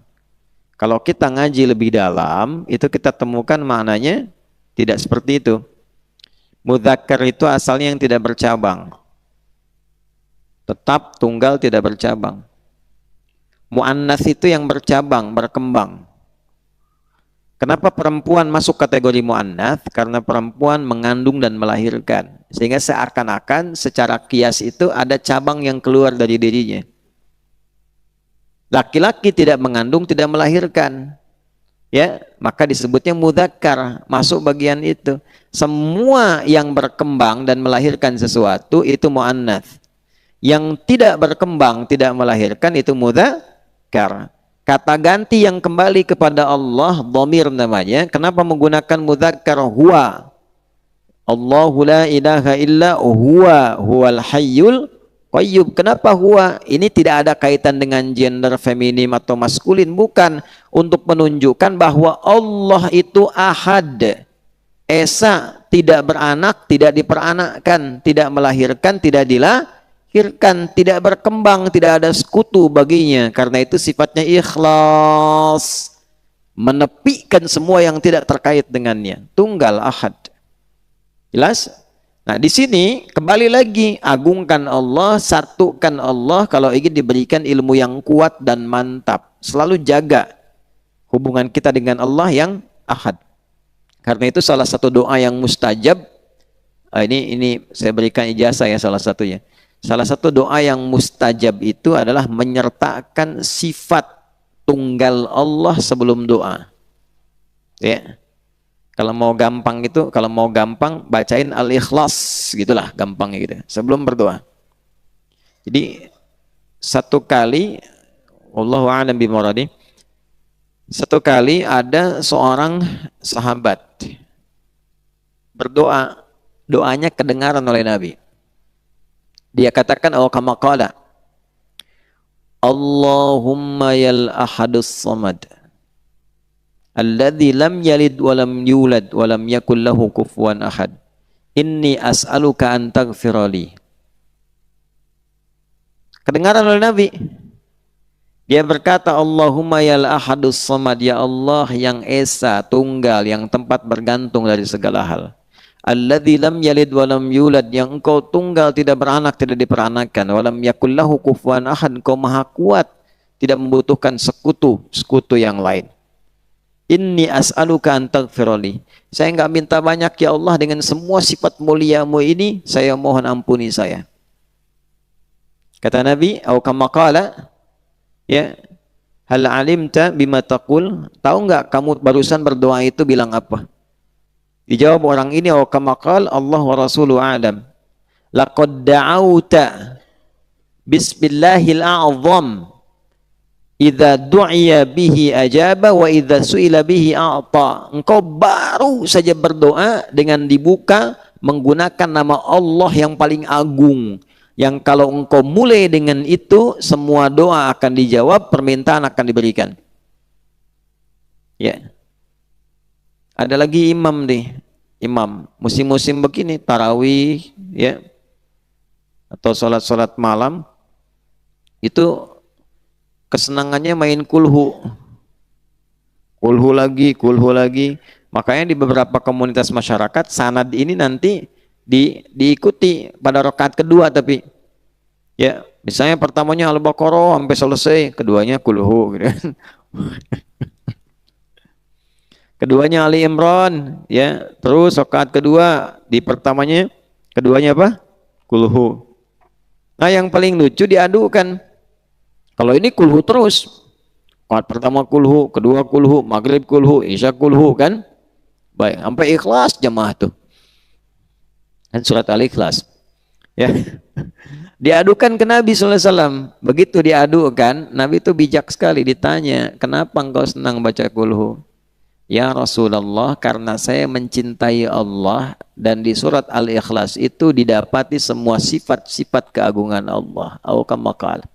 Kalau kita ngaji lebih dalam, itu kita temukan maknanya tidak seperti itu. Mudzakkar itu asalnya yang tidak bercabang. Tetap tunggal tidak bercabang. Muannats itu yang bercabang, berkembang. Kenapa perempuan masuk kategori muannats? Karena perempuan mengandung dan melahirkan. Sehingga seakan-akan secara kias itu ada cabang yang keluar dari dirinya. Laki-laki tidak mengandung, tidak melahirkan. Ya, maka disebutnya mudzakkar, masuk bagian itu. Semua yang berkembang dan melahirkan sesuatu itu muannats. Yang tidak berkembang, tidak melahirkan itu mudzakkar. Kata ganti yang kembali kepada Allah, dhamir namanya. Kenapa menggunakan mudzakkar huwa? Allahu la ilaha illa huwa huwal hayyul qayyum. Kenapa huwa? Ini tidak ada kaitan dengan gender feminim atau maskulin, bukan. Untuk menunjukkan bahwa Allah itu ahad, esa, tidak beranak, tidak diperanakkan, tidak melahirkan, tidak dilahirkan, tidak berkembang, tidak ada sekutu baginya. Karena itu sifatnya ikhlas, menepikan semua yang tidak terkait dengannya, tunggal ahad. Jelas? Nah, di sini kembali lagi, agungkan Allah, satukan Allah. Kalau ingin diberikan ilmu yang kuat dan mantap, selalu jaga hubungan kita dengan Allah yang ahad. Karena itu salah satu doa yang mustajab, ini saya berikan ijazah ya, salah satunya. Salah satu doa yang mustajab itu adalah menyertakan sifat tunggal Allah sebelum doa. Ya. Kalau mau gampang itu, kalau mau gampang bacain Al-Ikhlas, gitulah gampangnya gitu. Sebelum berdoa. Jadi satu kali, wallahu a'lam bimuradi, satu kali ada seorang sahabat berdoa, doanya kedengaran oleh Nabi. Dia katakan, kama qala, Allahumma yal ahadus samad, alladzi lam yalid wa lam yulad wa lam yakul lahu kufuwan ahad, inni as'aluka an taghfirali. Kedengaran oleh Nabi. Dia berkata, Allahumma yal ahadus samad, ya Allah yang esa, tunggal, yang tempat bergantung dari segala hal. Alladzi lam yalid wa lam yulad, yang engkau tunggal, tidak beranak, tidak diperanakkan. Wa lam yakul lahu kufuwan ahad, engkau maha kuat, tidak membutuhkan sekutu yang lain. Inni as'aluka an taghfirli. Saya enggak minta banyak ya Allah, dengan semua sifat muliamu ini saya mohon ampuni saya. Kata Nabi, atau kama qala, ya, hal alimta bima taqul? Tahu enggak kamu barusan berdoa itu bilang apa? Dijawab orang ini, atau kama qala Allah wa rasuluhu a'lam. Laqad da'auta bismillahil a'zam. Idza du'iya bihi ajaba wa idza su'ila bihi a'ta. Engkau baru saja berdoa dengan dibuka menggunakan nama Allah yang paling agung, yang kalau engkau mulai dengan itu semua doa akan dijawab, permintaan akan diberikan. Ya. Ada lagi imam nih. Imam musim-musim begini tarawih, ya, atau sholat-sholat malam, itu kesenangannya main kulhu lagi. Makanya di beberapa komunitas masyarakat sanad ini nanti diikuti pada rakaat kedua, tapi ya misalnya pertamanya Al-Baqarah sampai selesai, keduanya kulhu gitu kan. Keduanya Ali Imran, ya, terus rakaat kedua di pertamanya, keduanya apa? Kulhu. Nah, yang paling lucu diadukan. Kalau ini kulhu terus, rakaat pertama kulhu, kedua kulhu, maghrib kulhu, isya kulhu kan? Baik, sampai ikhlas jamaah tuh. Dan surat Al-Ikhlas. Ya. Diadukan ke Nabi SAW. Begitu diadukan, Nabi itu bijak sekali, ditanya, kenapa engkau senang baca kulhu? Ya Rasulullah, karena saya mencintai Allah, dan di surat Al-Ikhlas itu didapati semua sifat-sifat keagungan Allah. Atau kama qala.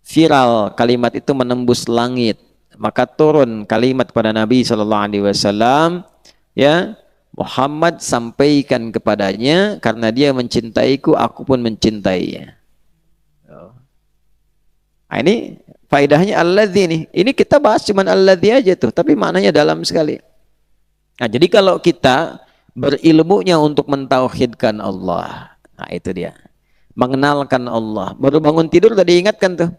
Viral kalimat itu menembus langit, maka turun kalimat kepada Nabi SAW, ya, Muhammad sampaikan kepadanya, karena dia mencintaiku, aku pun mencintainya. Nah, ini faedahnya alladzi nih. Ini kita bahas cuman alladzi aja tuh, tapi maknanya dalam sekali. Nah, jadi kalau kita berilmunya untuk mentauhidkan Allah, nah itu dia, mengenalkan Allah. Baru bangun tidur tadi ingatkan tuh.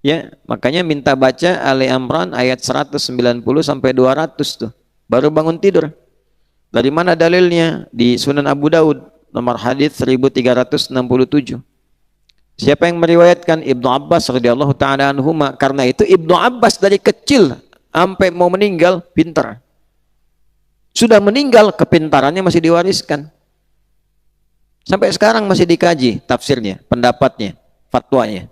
Ya, makanya minta baca Ali Imran ayat 190 sampai 200 tuh. Baru bangun tidur. Dari mana dalilnya? Di Sunan Abu Daud nomor hadis 1367. Siapa yang meriwayatkan? Ibnu Abbas radhiyallahu taala anhuma. Karena itu Ibnu Abbas dari kecil sampai mau meninggal pintar. Sudah meninggal kepintarannya masih diwariskan. Sampai sekarang masih dikaji tafsirnya, pendapatnya, fatwanya.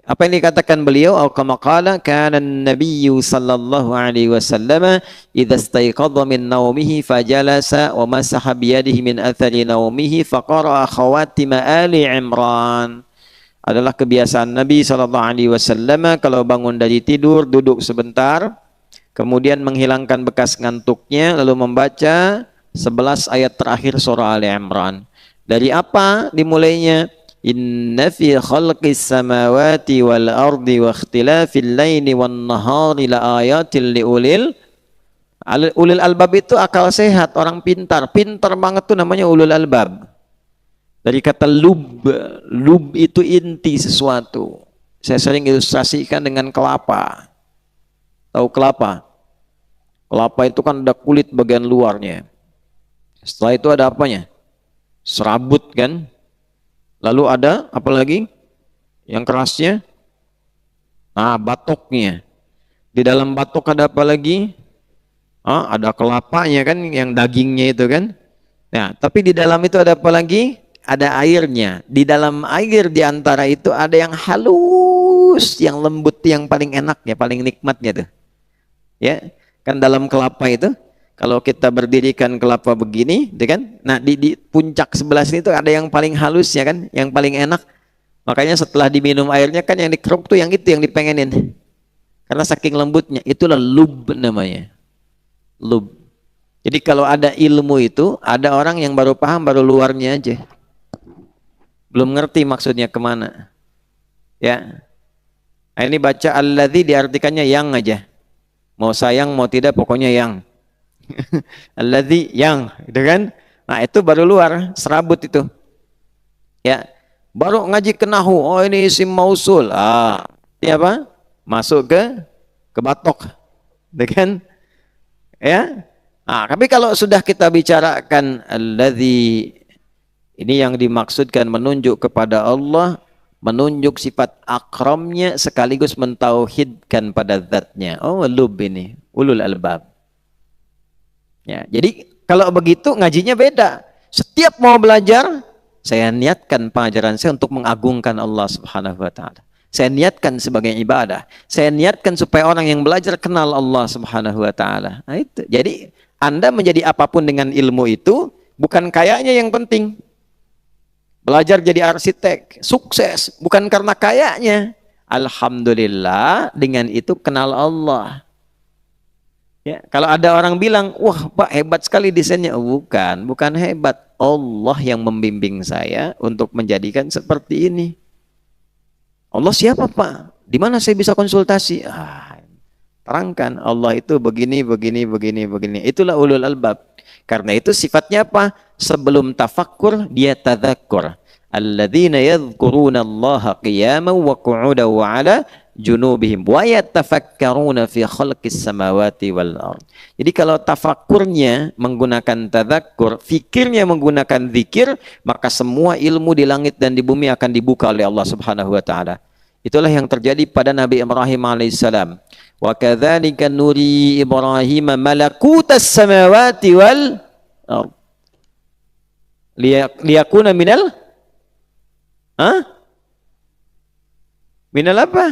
Apa yang dikatakan beliau? Au kama qala kana an-nabiyyu sallallahu alaihi wasallam idza istayqadha min naumihi fajalasa wa masaha bi yadihi min athari naumihi faqara khawatim Ali Imran. Adalah kebiasaan Nabi sallallahu alaihi wasallam kalau bangun dari tidur duduk sebentar, kemudian menghilangkan bekas ngantuknya lalu membaca 11 ayat terakhir surah Ali Imran. Dari apa dimulainya? Inna fi khalqis samawati wal ardi wa ikhtilafil laili wan nahari la ayatil liulil albab. Itu akal sehat, orang pintar. Pintar banget tuh namanya ulul albab. Dari kata lub itu inti sesuatu. Saya sering ilustrasikan dengan kelapa. Tahu kelapa? Kelapa itu kan ada kulit bagian luarnya. Setelah itu ada apanya? Serabut kan? Lalu ada apa lagi? Yang kerasnya? Nah, batoknya. Di dalam batok ada apa lagi? Ada kelapanya kan, yang dagingnya itu kan. Nah, tapi di dalam itu ada apa lagi? Ada airnya. Di dalam air di antara itu ada yang halus, yang lembut, yang paling enaknya, paling nikmatnya tuh. Ya, kan dalam kelapa itu, kalau kita berdirikan kelapa begini, kan? Nah di puncak sebelah sini tuh ada yang paling halus ya kan, yang paling enak. Makanya setelah diminum airnya kan yang dikeruk tuh yang itu yang dipengenin. Karena saking lembutnya, itulah lub namanya. Lub. Jadi kalau ada ilmu itu, ada orang yang baru paham baru luarnya aja. Belum ngerti maksudnya kemana. Ya. Nah, ini baca alladzi diartikannya yang aja. Mau sayang mau tidak pokoknya yang. Alladzi yang, gitu kan? Nah, itu baru luar, serabut itu. Ya. Baru ngaji ke nahwu, oh ini isim mausul. Ini apa? Masuk ke batok. Kan? Ya. Nah, tapi kalau sudah kita bicarakan alladzi, ini yang dimaksudkan menunjuk kepada Allah, menunjuk sifat akramnya sekaligus mentauhidkan pada zatnya. Oh, lub ini, ulul albab. Ya, jadi kalau begitu ngajinya beda. Setiap mau belajar, saya niatkan pengajaran saya untuk mengagungkan Allah Subhanahu wa taala. Saya niatkan sebagai ibadah. Saya niatkan supaya orang yang belajar kenal Allah Subhanahu wa taala. Nah, itu. Jadi Anda menjadi apapun dengan ilmu itu bukan kayaknya yang penting. Belajar jadi arsitek, sukses bukan karena kayaknya. Alhamdulillah dengan itu kenal Allah. Ya, kalau ada orang bilang, wah Pak hebat sekali desainnya. Oh, bukan hebat. Allah yang membimbing saya untuk menjadikan seperti ini. Allah siapa Pak? Di mana saya bisa konsultasi? Terangkan Allah itu begini, begini, begini, begini. Itulah ulul albab. Karena itu sifatnya apa? Sebelum tafakkur dia tadzakur. Alladzina yadhkuruna Allah qiyaman wa qu'udan wa 'ala junubihim wa yatafakkaruna fi khalqis samawati wal ard. Jadi kalau tafakkurnya menggunakan tadzakur, fikirnya menggunakan zikir, maka semua ilmu di langit dan di bumi akan dibuka oleh Allah Subhanahu wa taala. Itulah yang terjadi pada Nabi Ibrahim alaihissalam. Wa kadzalika nuri Ibrahim malakutas samawati wal ard. Liyakuna minal minal apa?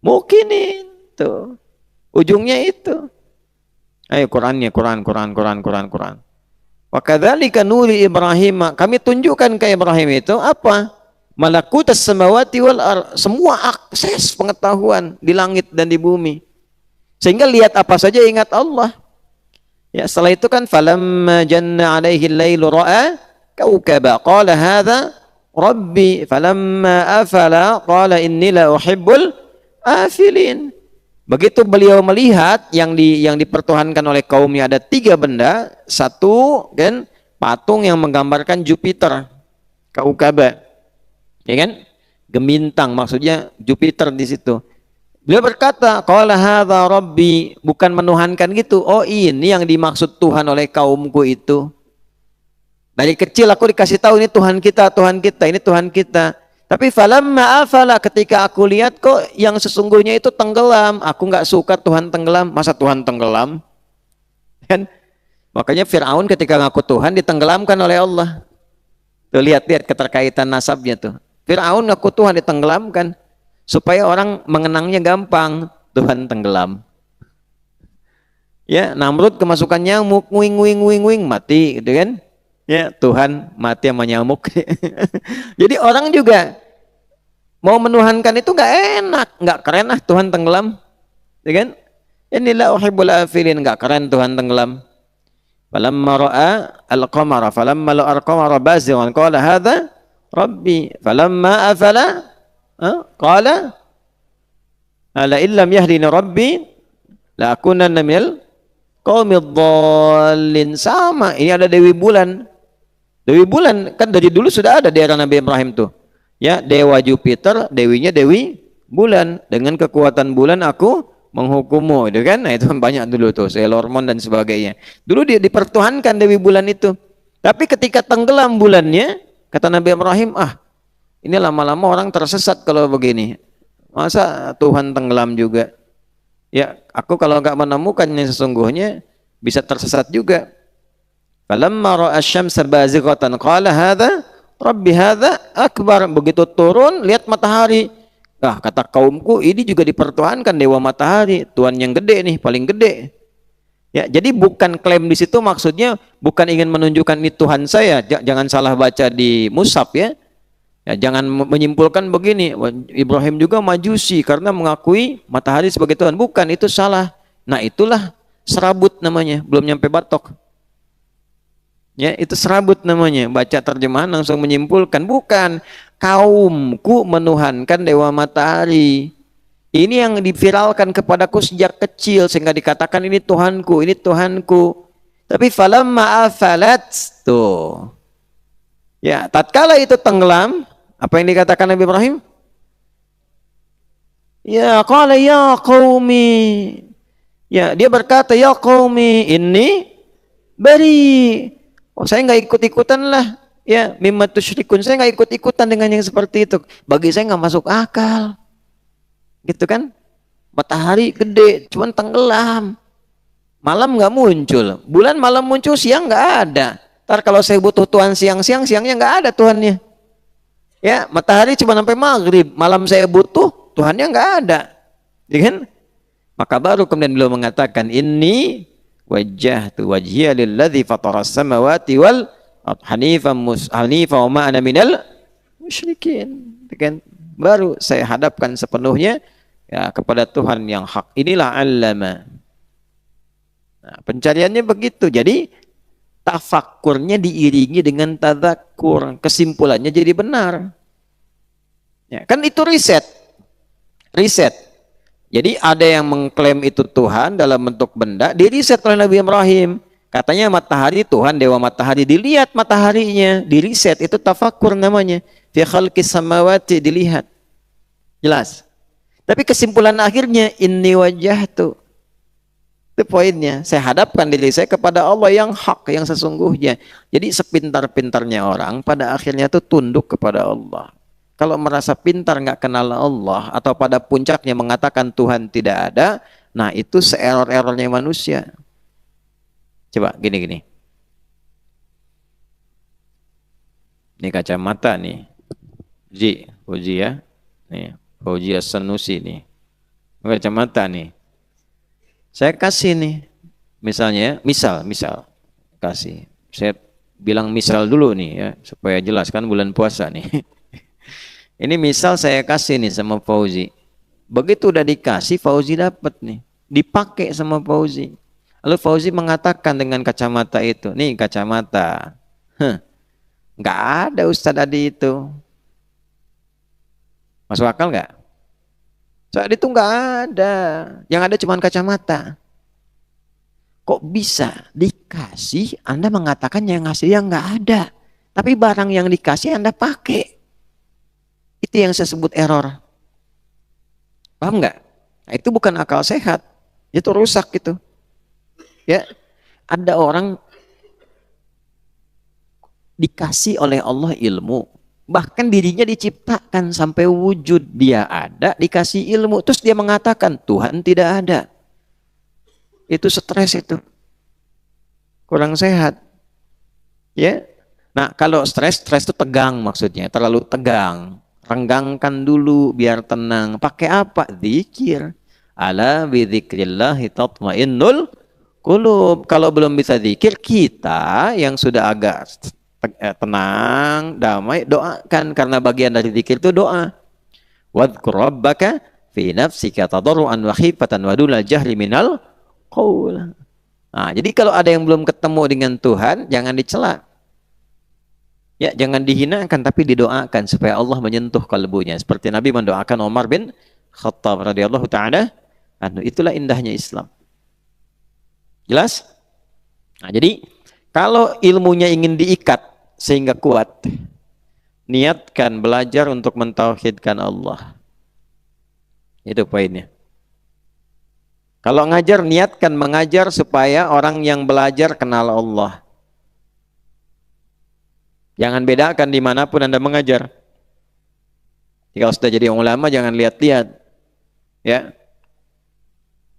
Mukinin tuh. Ujungnya itu. Ayo Qurannya, Quran. Wa kadzalika nuri Ibrahim, kami tunjukkan ke Ibrahim itu apa? Malakutas samawati wal ard, semua akses pengetahuan di langit dan di bumi. Sehingga lihat apa saja ingat Allah. Ya, setelah itu kan falamma janna alaihi al-lailu ra'a kaukaba qala hadza rabbi falamma afala qala inni la uhibbul afilin. Begitu beliau melihat yang dipertuhankan oleh kaumnya ada 3 benda. Satu kan patung yang menggambarkan Jupiter, kaukaba. Ya kan? Gemintang maksudnya Jupiter di situ. Beliau berkata, qala hadza rabbi, bukan menuhankan gitu. Oh, ini yang dimaksud Tuhan oleh kaumku itu. Dari kecil aku dikasih tahu ini Tuhan kita, ini Tuhan kita. Tapi falamma afala, ketika aku lihat kok yang sesungguhnya itu tenggelam. Aku nggak suka Tuhan tenggelam. Masa Tuhan tenggelam? Kan? Makanya Fir'aun ketika ngaku Tuhan ditenggelamkan oleh Allah. Tuh lihat-lihat keterkaitan nasabnya tuh. Fir'aun ngaku Tuhan ditenggelamkan supaya orang mengenangnya gampang. Tuhan tenggelam. Ya, Namrud kemasukan nyamuk, wing mati gitu kan? Ya, Tuhan mati sama nyamuk. Jadi orang juga mau menuhankan itu nggak enak, nggak keren Tuhan tenggelam, ya kan? Inilah uhibbul afilin, nggak keren Tuhan tenggelam. Falamma ra'a al-qamara falamma ra'a al-qamara bazighan qala hadza rabbi falamma afala qala ala illam yahdini rabbi la akunanna minal qaumidh dhallin. Sama, ini ada Dewi Bulan. Dewi Bulan kan dari dulu sudah ada di era Nabi Ibrahim tuh. Ya, dewa Jupiter, dewinya Dewi Bulan. Dengan kekuatan bulan aku menghukummu, itu kan? Nah, itu banyak dulu tuh, Sailor Moon dan sebagainya. Dulu dia dipertuhankan Dewi Bulan itu. Tapi ketika tenggelam bulannya, kata Nabi Ibrahim, ini lama-lama orang tersesat kalau begini. Masa Tuhan tenggelam juga? Ya, aku kalau nggak menemukannya sesungguhnya bisa tersesat juga. Falamma ra'a asy-syamsa bazighatan qala hadza rabbi hadza akbar. Begitu turun lihat matahari. Kata kaumku ini juga dipertuhankan dewa matahari, Tuhan yang gede nih, paling gede. Ya, jadi bukan klaim di situ maksudnya bukan ingin menunjukkan ini Tuhan saya. Jangan salah baca di mushaf ya. Ya, jangan menyimpulkan begini, Ibrahim juga majusi karena mengakui matahari sebagai Tuhan. Bukan, itu salah. Nah, itulah serabut namanya, belum nyampe batok. Ya, itu serabut namanya. Baca terjemahan langsung menyimpulkan. Bukan, kaumku menuhankan dewa matahari. Ini yang diviralkan kepadaku sejak kecil sehingga dikatakan ini Tuhanku, ini Tuhanku. Tapi falamma afalat tuh. Ya, tatkala itu tenggelam, apa yang dikatakan Nabi Ibrahim? Ya, qala ya qaumi. Ya, dia berkata, ya qaumi ini bari. Oh, saya nggak ikut-ikutan lah. Ya, mimma tusyrikun. Saya nggak ikut-ikutan dengan yang seperti itu. Bagi saya nggak masuk akal. Gitu kan? Matahari gede, cuman tenggelam. Malam nggak muncul. Bulan malam muncul, siang nggak ada. Ntar kalau saya butuh Tuhan siang-siang, siangnya nggak ada Tuhannya. Ya, matahari cuma sampai maghrib. Malam saya butuh, Tuhannya nggak ada. Ya kan? Maka baru kemudian beliau mengatakan, ini wajjahtu wajhiya lilladzi fataras samawati wal hanifan wa ma ana minal musyrikin. Kan? Baru saya hadapkan sepenuhnya ya kepada Tuhan yang hak. Inilah allama. Nah, pencariannya begitu. Jadi tafakkurnya diiringi dengan tadzakur. Kesimpulannya jadi benar. Ya, kan itu riset. Riset. Jadi ada yang mengklaim itu Tuhan dalam bentuk benda, diriset oleh Nabi Ibrahim. Katanya matahari Tuhan, dewa matahari. Dilihat mataharinya, diriset. Itu tafakkur namanya. Fi khalqis samawati, dilihat. Jelas. Tapi kesimpulan akhirnya, inni wajjahtu. Itu poinnya. Saya hadapkan diri saya kepada Allah yang hak, yang sesungguhnya. Jadi sepintar-pintarnya orang, pada akhirnya itu tunduk kepada Allah. Kalau merasa pintar nggak kenal Allah, atau pada puncaknya mengatakan Tuhan tidak ada, nah itu se-error-errornya manusia. Coba gini-gini. Ini kacamata nih. Uji ya. Nih, Uji As-Sanusi nih. Kacamata nih. Saya kasih nih. Misalnya, misal kasih. Saya bilang misal dulu nih ya, supaya jelas kan bulan puasa nih. Ini misal saya kasih nih sama Fauzi. Begitu udah dikasih, Fauzi dapat nih. Dipakai sama Fauzi. Lalu Fauzi mengatakan dengan kacamata itu, nih kacamata. Nggak ada Ustadz Adi itu. Masuk akal nggak? Ustadz Adi itu nggak ada. Yang ada cuma kacamata. Kok bisa dikasih, Anda mengatakan yang ngasih yang nggak ada. Tapi barang yang dikasih Anda pakai. Itu yang saya sebut error. Paham nggak? Nah, itu bukan akal sehat. Itu rusak gitu. Ya, ada orang dikasih oleh Allah ilmu. Bahkan dirinya diciptakan sampai wujud. Dia ada, dikasih ilmu. Terus dia mengatakan, Tuhan tidak ada. Itu stres itu. Kurang sehat. Ya. Nah, kalau stres itu tegang maksudnya. Terlalu tegang. Renggangkan dulu biar tenang. Pakai apa? Zikir. Ala bidzikrillahi tatmainnul qulub. Kalau belum bisa zikir, kita yang sudah agak tenang, damai, doakan. Karena bagian dari zikir itu doa. Wadhkur rabbaka fi nafsika tadarruan wa khifatan wa dunal jahri minal qaul. Nah, jadi kalau ada yang belum ketemu dengan Tuhan, jangan dicela. Ya, jangan dihinakan tapi didoakan supaya Allah menyentuh kalbunya. Seperti Nabi mendoakan Umar bin Khattab radhiyallahu taala anhu. Itulah indahnya Islam. Jelas? Nah, jadi kalau ilmunya ingin diikat sehingga kuat, niatkan belajar untuk mentauhidkan Allah. Itu poinnya. Kalau ngajar, niatkan mengajar supaya orang yang belajar kenal Allah. Jangan bedakan dimanapun Anda mengajar. Jika sudah jadi ulama, jangan lihat-lihat. Ya,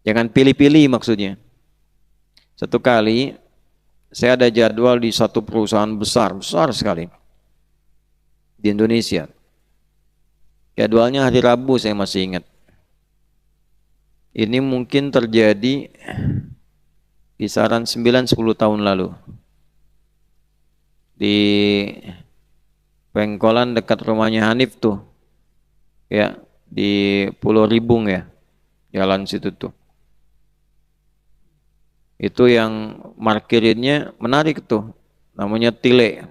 jangan pilih-pilih maksudnya. Satu kali, saya ada jadwal di satu perusahaan besar sekali. Di Indonesia. Jadwalnya hari Rabu, saya masih ingat. Ini mungkin terjadi kisaran 9-10 tahun lalu. Di Pengkolan dekat rumahnya Hanif tuh. Ya, di Pulau Ribung ya. Jalan situ tuh. Itu yang markirinnya menarik tuh. Namanya Tile.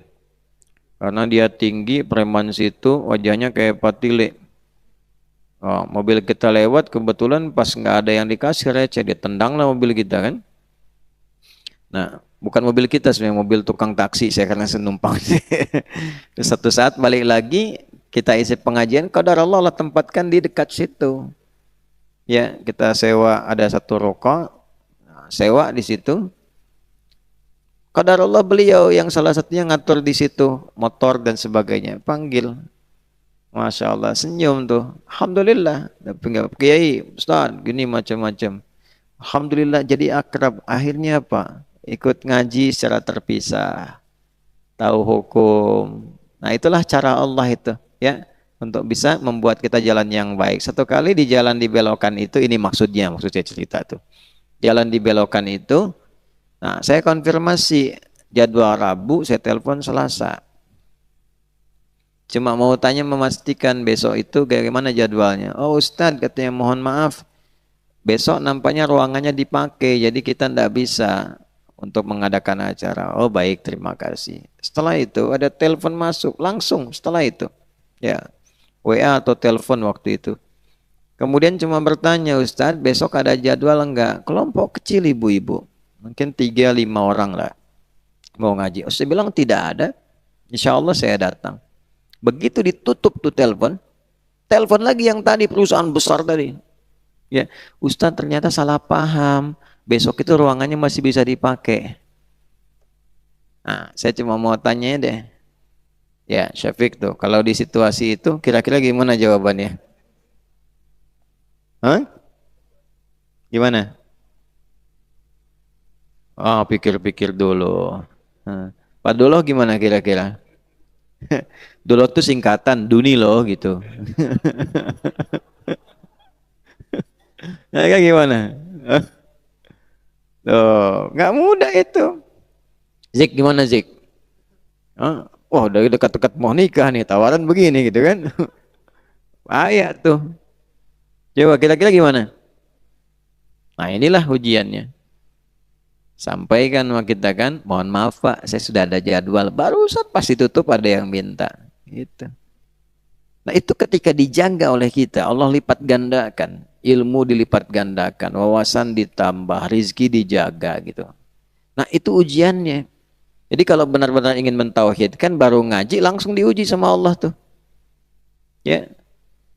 Karena dia tinggi, preman situ wajahnya kayak Pak Tile. Oh, mobil kita lewat kebetulan pas nggak ada yang dikasih receh, dia tendanglah mobil kita kan. Nah, bukan mobil kita sebenarnya, mobil tukang taksi saya karena senumpang. Terus satu saat balik lagi kita isi pengajian, qadarullah Allah tempatkan di dekat situ. Ya, kita sewa ada satu rokok, sewa di situ. Qadarullah beliau yang salah satunya ngatur di situ motor dan sebagainya, panggil, masya Allah, senyum tuh, alhamdulillah, Kiai Ustaz gini macam-macam, alhamdulillah jadi akrab. Akhirnya apa, ikut ngaji secara terpisah, tahu hukum. Nah itulah cara Allah itu ya, untuk bisa membuat kita jalan yang baik. Satu kali di jalan dibelokkan itu, ini maksudnya cerita tuh, jalan dibelokkan itu. Nah, saya konfirmasi jadwal Rabu, saya telepon Selasa. Cuma mau tanya, memastikan besok itu bagaimana jadwalnya. Oh Ustadz, katanya mohon maaf, besok nampaknya ruangannya dipakai, jadi kita tidak bisa untuk mengadakan acara. Oh baik, terima kasih. Setelah itu ada telepon masuk, langsung setelah itu. Ya, WA atau telepon waktu itu. Kemudian cuma bertanya, Ustadz besok ada jadwal enggak? Kelompok kecil ibu-ibu. Mungkin 3-5 orang lah mau ngaji. Saya bilang tidak ada, insya Allah saya datang. Begitu ditutup tuh telepon lagi yang tadi perusahaan besar tadi. Ya, Ustadz ternyata salah paham. Besok itu ruangannya masih bisa dipakai. Nah, saya cuma mau tanya deh. Ya, Syafiq tuh, kalau di situasi itu kira-kira gimana jawabannya? Hah? Gimana? Oh, pikir-pikir dulu. Pak Dolo gimana kira-kira? Dolo tuh singkatan Duni loh gitu. Nah, kan gimana? Tuh, nggak mudah itu. Zik gimana Zik? Wah, udah dekat-dekat mau nikah nih, tawaran begini gitu kan? Bahaya tuh. Coba kira-kira gimana? Nah, inilah ujiannya. Sampaikan sama kita kan, mohon maaf Pak, saya sudah ada jadwal, barusan pas ditutup ada yang minta. Gitu. Nah itu ketika dijaga oleh kita, Allah lipat gandakan, ilmu dilipat gandakan, wawasan ditambah, rizki dijaga gitu. Nah itu ujiannya. Jadi kalau benar-benar ingin mentauhidkan, baru ngaji langsung diuji sama Allah tuh. Ya,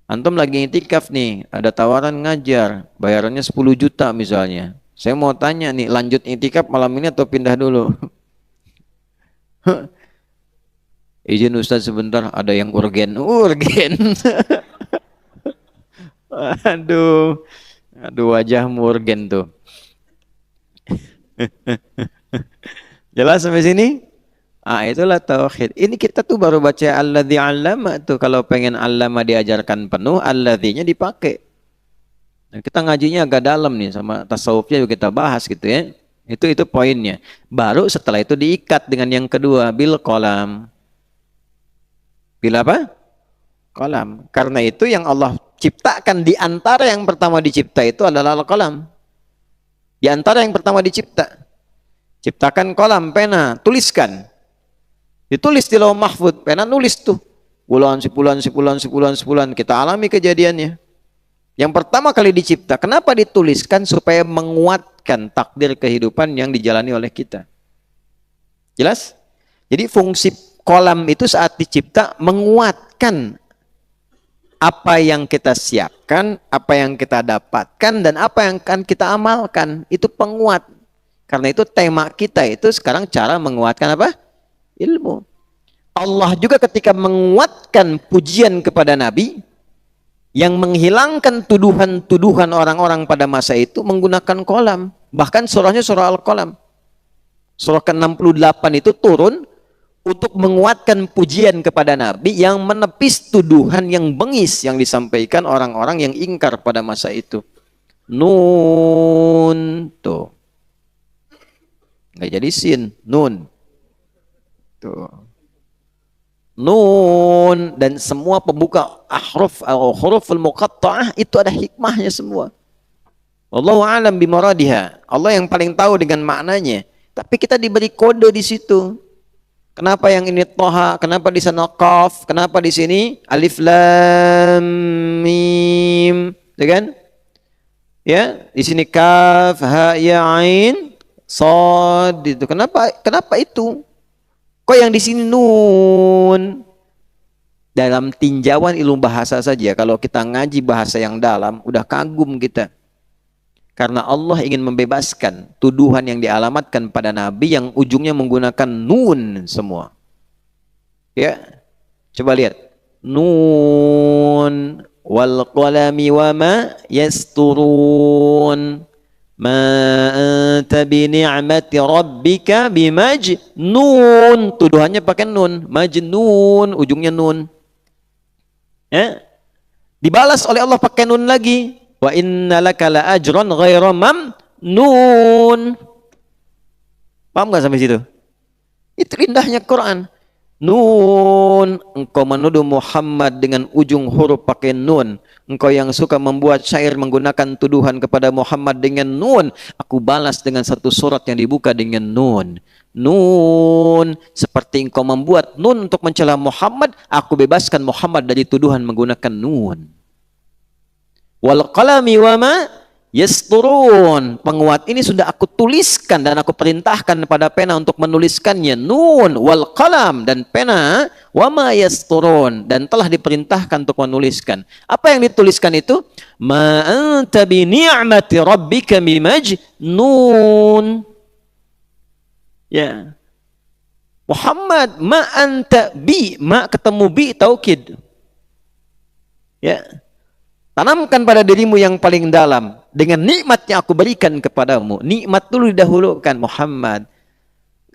antum lagi itikaf nih, ada tawaran ngajar, bayarannya 10 juta misalnya. Saya mau tanya nih, lanjut itikaf malam ini atau pindah dulu? Izin Ustaz sebentar, ada yang urgen. Urgen. Aduh. Aduh, wajahmu urgen tuh. Jelas sampai sini? Ah, itulah tauhid. Ini kita tuh baru baca alladzi 'allama tuh, kalau pengen 'allama diajarkan penuh, alladzinya dipakai. Kita ngajinya agak dalam nih, sama tasawufnya juga kita bahas gitu ya. Itu poinnya. Baru setelah itu diikat dengan yang kedua, bil qalam. Bil apa? Qalam. Karena itu yang Allah ciptakan di antara yang pertama dicipta itu adalah al-qalam. Di antara yang pertama dicipta. Ciptakan qalam, pena, tuliskan. Ditulis di lauh mahfud, pena nulis tuh. Bulan, sebulan, kita alami kejadiannya. Yang pertama kali dicipta, kenapa dituliskan? Supaya menguatkan takdir kehidupan yang dijalani oleh kita. Jelas? Jadi fungsi kolam itu saat dicipta menguatkan apa yang kita siapkan, apa yang kita dapatkan, dan apa yang akan kita amalkan. Itu penguat. Karena itu tema kita itu sekarang cara menguatkan apa? Ilmu. Allah juga ketika menguatkan pujian kepada Nabi, yang menghilangkan tuduhan-tuduhan orang-orang pada masa itu menggunakan kolam. Bahkan surahnya surah Al-Qalam. Surah ke-68 itu turun untuk menguatkan pujian kepada Nabi yang menepis tuduhan yang bengis yang disampaikan orang-orang yang ingkar pada masa itu. Nun tuh. Nggak jadi sin, nun. Tuh. Nun dan semua pembuka huruful muqatta'ah itu ada hikmahnya semua. Wallahu a'lam bimaradiha. Allah yang paling tahu dengan maknanya. Tapi kita diberi kode di situ. Kenapa yang ini Toha? Kenapa di sana Qaf? Kenapa di sini Alif Lam Mim? Ya kan? Ya, di sini Kaf, Ha, Ya, Ain, Shad itu. Kenapa itu? Kok yang di sini nun? Dalam tinjauan ilmu bahasa saja, kalau kita ngaji bahasa yang dalam, udah kagum kita. Karena Allah ingin membebaskan tuduhan yang dialamatkan pada Nabi yang ujungnya menggunakan nun semua. Ya, coba lihat. Nun wal qalami wa ma yasturun. Ma anta bi ni'mati rabbika bimajnun. Tuduhannya pakai nun. Majnun, ujungnya nun. Ya. Dibalas oleh Allah pakai nun lagi. Wa inna laka la ajran ghaira mamnun. Paham gak sampai situ? Itu indahnya Quran. Nun, engkau menuduh Muhammad dengan ujung huruf pakai nun. Engkau yang suka membuat syair menggunakan tuduhan kepada Muhammad dengan nun. Aku balas dengan satu surat yang dibuka dengan nun. Nun, seperti engkau membuat nun untuk mencela Muhammad, aku bebaskan Muhammad dari tuduhan menggunakan nun. Wal qalami wa ma yasturun. Penguat ini sudah aku tuliskan dan aku perintahkan pada pena untuk menuliskannya. Nun wal qalam, dan pena wa ma yasturun, dan telah diperintahkan untuk menuliskan. Apa yang dituliskan itu? Ma anta bi ni'mati rabbika bimajnun. Ya. Muhammad, ma anta bi, ma ketemu bi taukid. Ya. Tanamkan pada dirimu yang paling dalam dengan nikmat yang aku berikan kepadamu. Nikmat dulu didahulukan, Muhammad.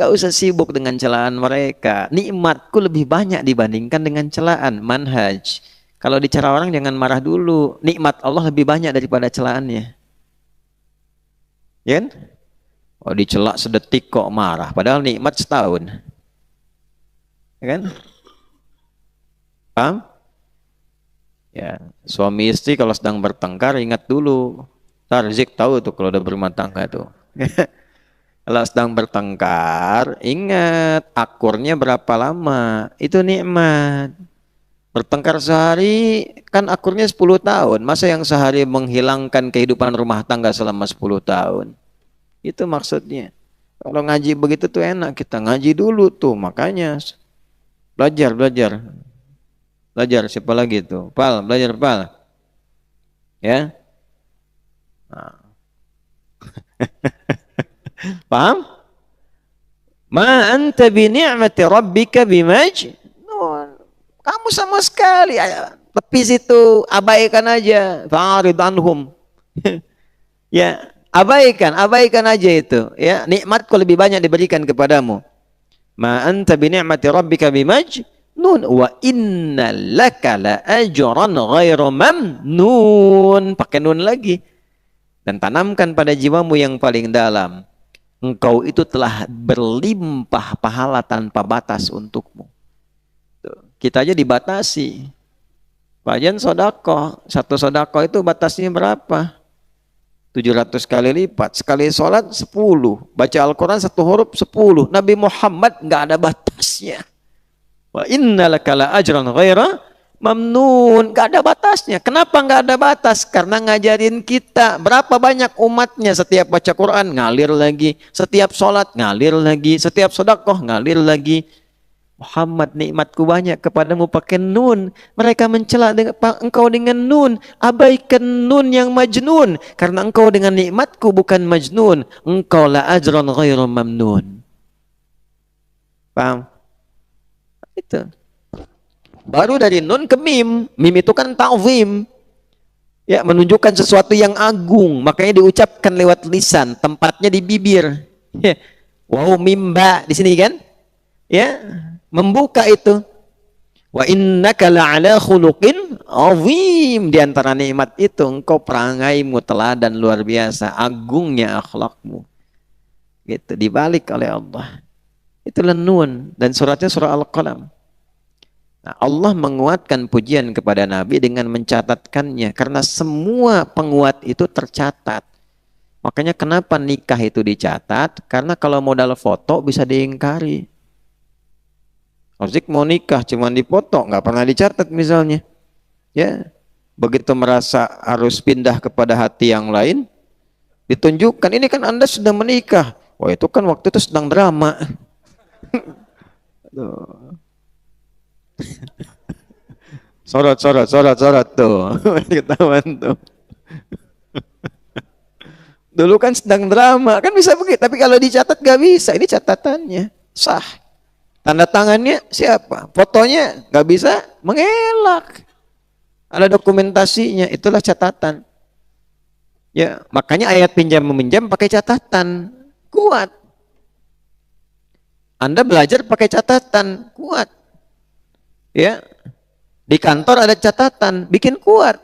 Gak usah sibuk dengan celaan mereka. Nikmatku lebih banyak dibandingkan dengan celaan. Manhaj. Kalau dicela orang jangan marah dulu. Nikmat Allah lebih banyak daripada celaannya. Ya kan? Oh, dicela sedetik kok marah. Padahal nikmat setahun. Ya kan? Paham? Ya, suami istri kalau sedang bertengkar ingat dulu. Tarzik tahu tuh kalau udah berumah tangga tuh. Kalau sedang bertengkar, ingat akurnya berapa lama. Itu nikmat. Bertengkar sehari kan akurnya 10 tahun. Masa yang sehari menghilangkan kehidupan rumah tangga selama 10 tahun? Itu maksudnya. Kalau ngaji begitu tuh enak, kita ngaji dulu tuh. Makanya belajar. Belajar, siapa lagi tuh? Pal, belajar Pal. Ya. Nah. Paham? Ma anta bi ni'mati rabbika bimajnun. Kamu sama sekali tepis itu, abaikan aja. Fa'rid anhum. Ya, abaikan aja itu. Ya, nikmatku lebih banyak diberikan kepadamu. Ma anta bi ni'mati rabbika bimajnun. Wa inna laka la ajran ghairu mamnun. Pakai nun lagi. Dan tanamkan pada jiwamu yang paling dalam. Engkau itu telah berlimpah pahala tanpa batas untukmu. Kita aja dibatasi. Bagian sodakoh. Satu sodakoh itu batasnya berapa? 700 kali lipat. Sekali sholat 10. Baca Al-Quran satu huruf 10. Nabi Muhammad nggak ada batasnya. Wa innalaka la ajran ghaira mamnun. Gak ada batasnya. Kenapa gak ada batas? Karena ngajarin kita. Berapa banyak umatnya setiap baca Quran ngalir lagi, setiap sholat ngalir lagi, setiap sedekah ngalir lagi. Muhammad, nikmatku banyak kepadamu pakai nun. Mereka mencela engkau dengan nun. Abaikan nun yang majnun. Karena engkau dengan nikmatku bukan majnun. Engkau la ajran ghairu mamnun. Paham? Itu. Baru dari nun ke mim. Mim itu kan ta'zim. Ya, menunjukkan sesuatu yang agung. Makanya diucapkan lewat lisan. Tempatnya di bibir. Ya. Wow, mimba. Di sini kan? Ya. Membuka itu. Wa innaka la'ala khuluqin azim. Di antara nikmat itu, engkau perangaimu teladan luar biasa. Agungnya akhlakmu. Gitu. Dibalik oleh Allah. Itulah nun, dan suratnya surah Al-Qalam. Nah, Allah menguatkan pujian kepada Nabi dengan mencatatkannya, karena semua penguat itu tercatat. Makanya kenapa nikah itu dicatat? Karena kalau modal foto bisa diingkari. Ozik mau nikah cuman dipoto, nggak pernah dicatat misalnya. Ya, begitu merasa harus pindah kepada hati yang lain, ditunjukkan ini kan Anda sudah menikah. Wah, itu kan waktu itu sedang drama. sorot tuh. Ketahuan tuh. Dulu kan sedang drama, kan bisa begitu. Tapi kalau dicatat gak bisa. Ini catatannya sah. Tanda tangannya siapa? Fotonya gak bisa mengelak. Ada dokumentasinya, itulah catatan. Ya, makanya ayat pinjam meminjam pakai catatan, kuat. Anda belajar pakai catatan, kuat. Ya, di kantor ada catatan, bikin kuat.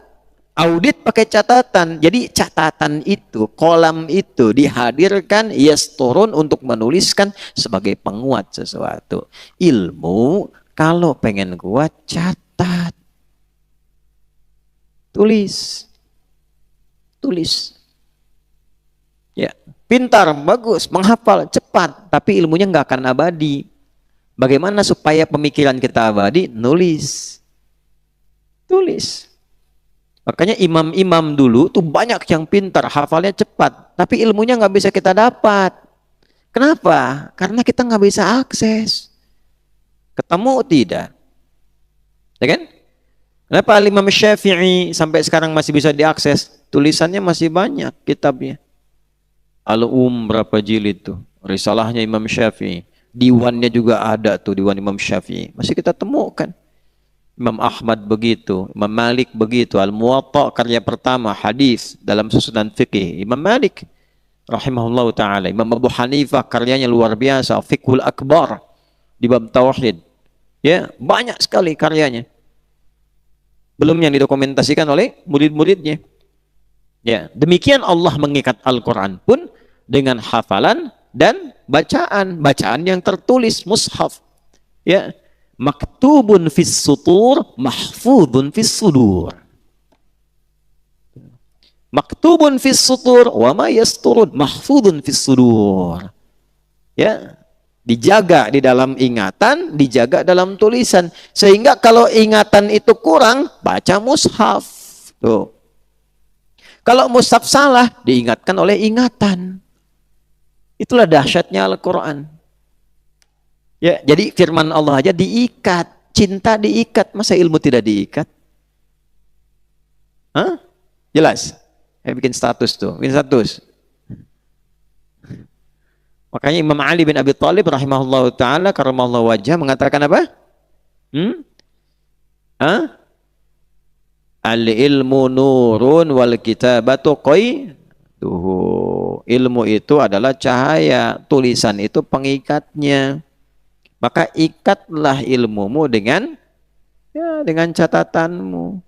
Audit pakai catatan. Jadi catatan itu, kolam itu dihadirkan, yes turun untuk menuliskan sebagai penguat sesuatu. Ilmu kalau pengen kuat catat, tulis. Ya, pintar, bagus, menghafal, cepat, tapi ilmunya nggak akan abadi. Bagaimana supaya pemikiran kita abadi? Nulis. Tulis. Makanya imam-imam dulu tuh banyak yang pintar, hafalnya cepat, tapi ilmunya nggak bisa kita dapat. Kenapa? Karena kita nggak bisa akses. Ketemu tidak? Ya kan? Kenapa Imam Syafi'i sampai sekarang masih bisa diakses? Tulisannya masih banyak kitabnya. Berapa jilid tuh? Risalahnya Imam Syafi'i. Diwannya juga ada tuh, diwan Imam Syafi'i. Masih kita temukan. Imam Ahmad begitu, Imam Malik begitu. Al-Muwatta karya pertama, hadis dalam susunan fikih. Imam Malik rahimahullah ta'ala. Imam Abu Hanifah karyanya luar biasa. Fiqhul Akbar di bab tauhid. Ya, banyak sekali karyanya. Belum yang didokumentasikan oleh murid-muridnya. Ya, demikian Allah mengikat Al-Quran pun dengan hafalan dan bacaan yang tertulis mushaf. Ya, maktubun fis sutur, mahfudun fis sudur. Maktubun fis sutur, wa ma yasturun, mahfudun fis sudur. Ya, dijaga di dalam ingatan, dijaga dalam tulisan. Sehingga kalau ingatan itu kurang, baca mushaf. Tuh. Kalau mushaf salah, diingatkan oleh ingatan. Itulah dahsyatnya Al-Quran. Ya, jadi firman Allah aja diikat. Cinta diikat. Masa ilmu tidak diikat? Hah? Jelas? Saya bikin status tuh. Bikin status. Makanya Imam Ali bin Abi Thalib rahimahullah ta'ala karamallahu wajah mengatakan apa? Al-ilmu nurun wal kitabatu qaituhu. Ilmu itu adalah cahaya, tulisan itu pengikatnya. Maka ikatlah ilmumu dengan catatanmu.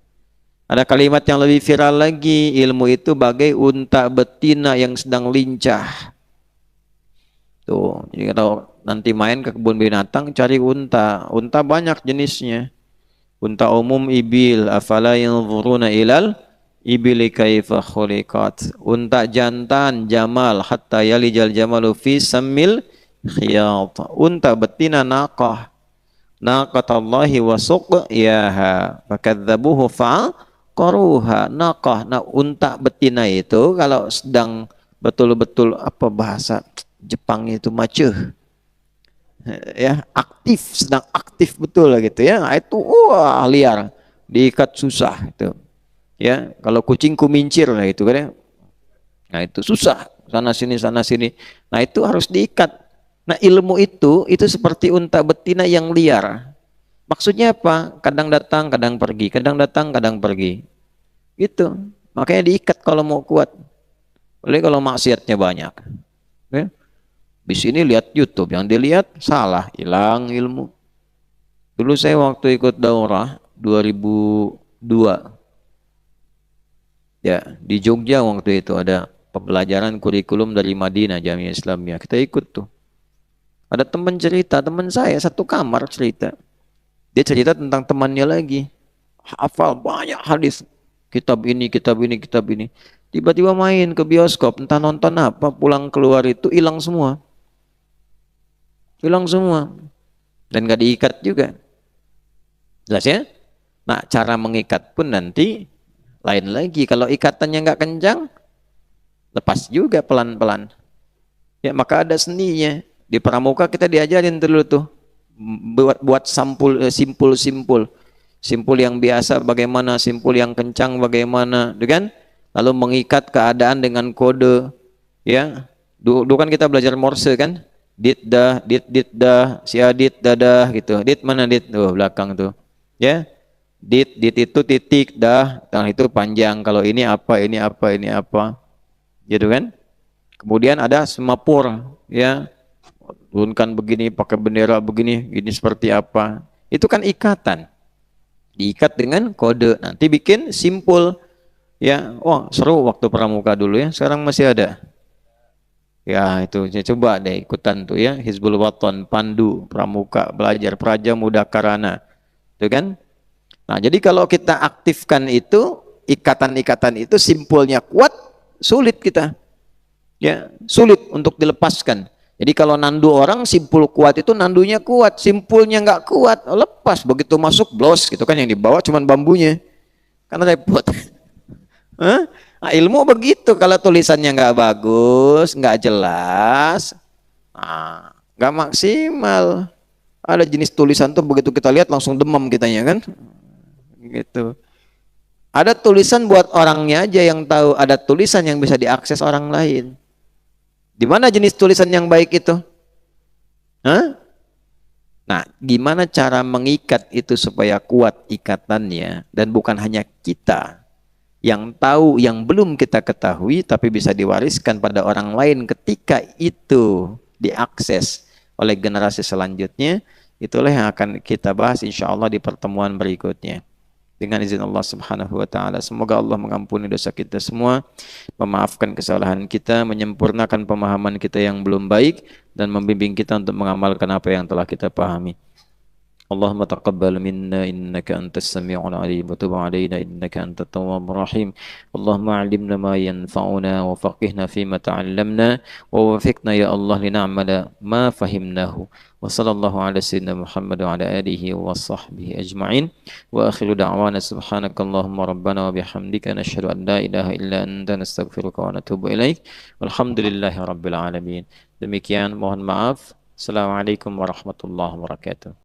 Ada kalimat yang lebih viral lagi, ilmu itu bagai unta betina yang sedang lincah. Tuh, jadi kalau nanti main ke kebun binatang cari unta. Unta banyak jenisnya. Unta umum ibil, afala yanzuruna ilal ibili kaifa khuliqat. Unta jantan jamal hatta yalijal jamalu fi sammil khiyat. Unta betina naqah. Naqatallahi wa suqyaha. Fakadzabuhu fa'aqaruha. Naqah. Nah, unta betina itu kalau sedang betul-betul apa bahasa Jepang itu macuh, ya aktif, sedang aktif betul gitu ya. Nah, itu wah liar, diikat susah itu. Ya kalau kucing kumincir lah itu kan ya. Nah itu susah, sana sini. Nah itu harus diikat. Nah ilmu itu seperti unta betina yang liar. Maksudnya apa? Kadang datang, kadang pergi, kadang datang, kadang pergi. Gitu. Makanya diikat kalau mau kuat. Boleh kalau maksiatnya banyak. Ya. Di sini lihat YouTube, yang dilihat salah, hilang ilmu. Dulu saya waktu ikut daurah 2002, ya di Jogja waktu itu ada pembelajaran kurikulum dari Madinah Jamiah Islamiyah. Kita ikut tuh. Ada teman cerita, teman saya satu kamar cerita. Dia cerita tentang temannya lagi. Hafal banyak hadis. Kitab ini. Tiba-tiba main ke bioskop, entah nonton apa, pulang keluar itu hilang semua. Dan gak diikat juga. Jelas ya? Nah cara mengikat pun nanti lain lagi. Kalau ikatannya gak kencang, lepas juga pelan-pelan. Ya maka ada seninya. Di pramuka kita diajarin dulu tuh buat simpul yang biasa bagaimana, simpul yang kencang bagaimana, kan? Lalu mengikat keadaan dengan kode. Ya, dulu kan kita belajar Morse kan? Dit dah, si adit dadah gitu. Dit mana dit? Tuh belakang tuh. Ya, dit itu titik dah, tangan itu panjang. Kalau ini apa, ini apa, ini apa, gitu kan? Kemudian ada semapur, ya, turunkan begini, pakai bendera begini, gini seperti apa? Itu kan ikatan, diikat dengan kode. Nanti bikin simpul, ya. Wah seru waktu pramuka dulu ya. Sekarang masih ada. Ya itu ya, coba deh ikutan tuh ya, Hizbul Waton, Pandu, Pramuka, belajar Praja Muda Karana, itu kan? Nah jadi kalau kita aktifkan itu, ikatan-ikatan itu simpulnya kuat, sulit kita, ya sulit untuk dilepaskan. Jadi kalau nandu orang simpul kuat itu nandunya kuat, simpulnya nggak kuat, lepas begitu masuk blos gitu kan, yang dibawa cuman bambunya, karena repot. Hah? Nah, ilmu begitu, kalau tulisannya nggak bagus, nggak jelas, nggak maksimal. Ada jenis tulisan tuh begitu kita lihat langsung demam kitanya kan, gitu. Ada tulisan buat orangnya aja yang tahu, ada tulisan yang bisa diakses orang lain. Di mana jenis tulisan yang baik itu? Hah? Nah, gimana cara mengikat itu supaya kuat ikatannya, dan bukan hanya kita yang tahu, yang belum kita ketahui, tapi bisa diwariskan pada orang lain ketika itu diakses oleh generasi selanjutnya. Itulah yang akan kita bahas insya Allah di pertemuan berikutnya. Dengan izin Allah Subhanahu wa taala, semoga Allah mengampuni dosa kita semua, memaafkan kesalahan kita, menyempurnakan pemahaman kita yang belum baik, dan membimbing kita untuk mengamalkan apa yang telah kita pahami. اللهم تقبل منا إنك أنت السميع العليم وتب علينا إنك أنت التواب الرحيم اللهم علمنا ما ينفعنا وفقهنا فيما تعلمنا ووفقنا يا الله لنعمل ما فهمناه وصلى الله على سيدنا محمد وعلى آله وصحبه أجمعين وآخر دعوانا سبحانك اللهم ربنا وبحمدك نشهد أن لا إله إلا أنت نستغفرك ونتوب إليك والحمد لله رب العالمين. Demikian, mohon maaf. Assalamualaikum warahmatullahi wabarakatuh.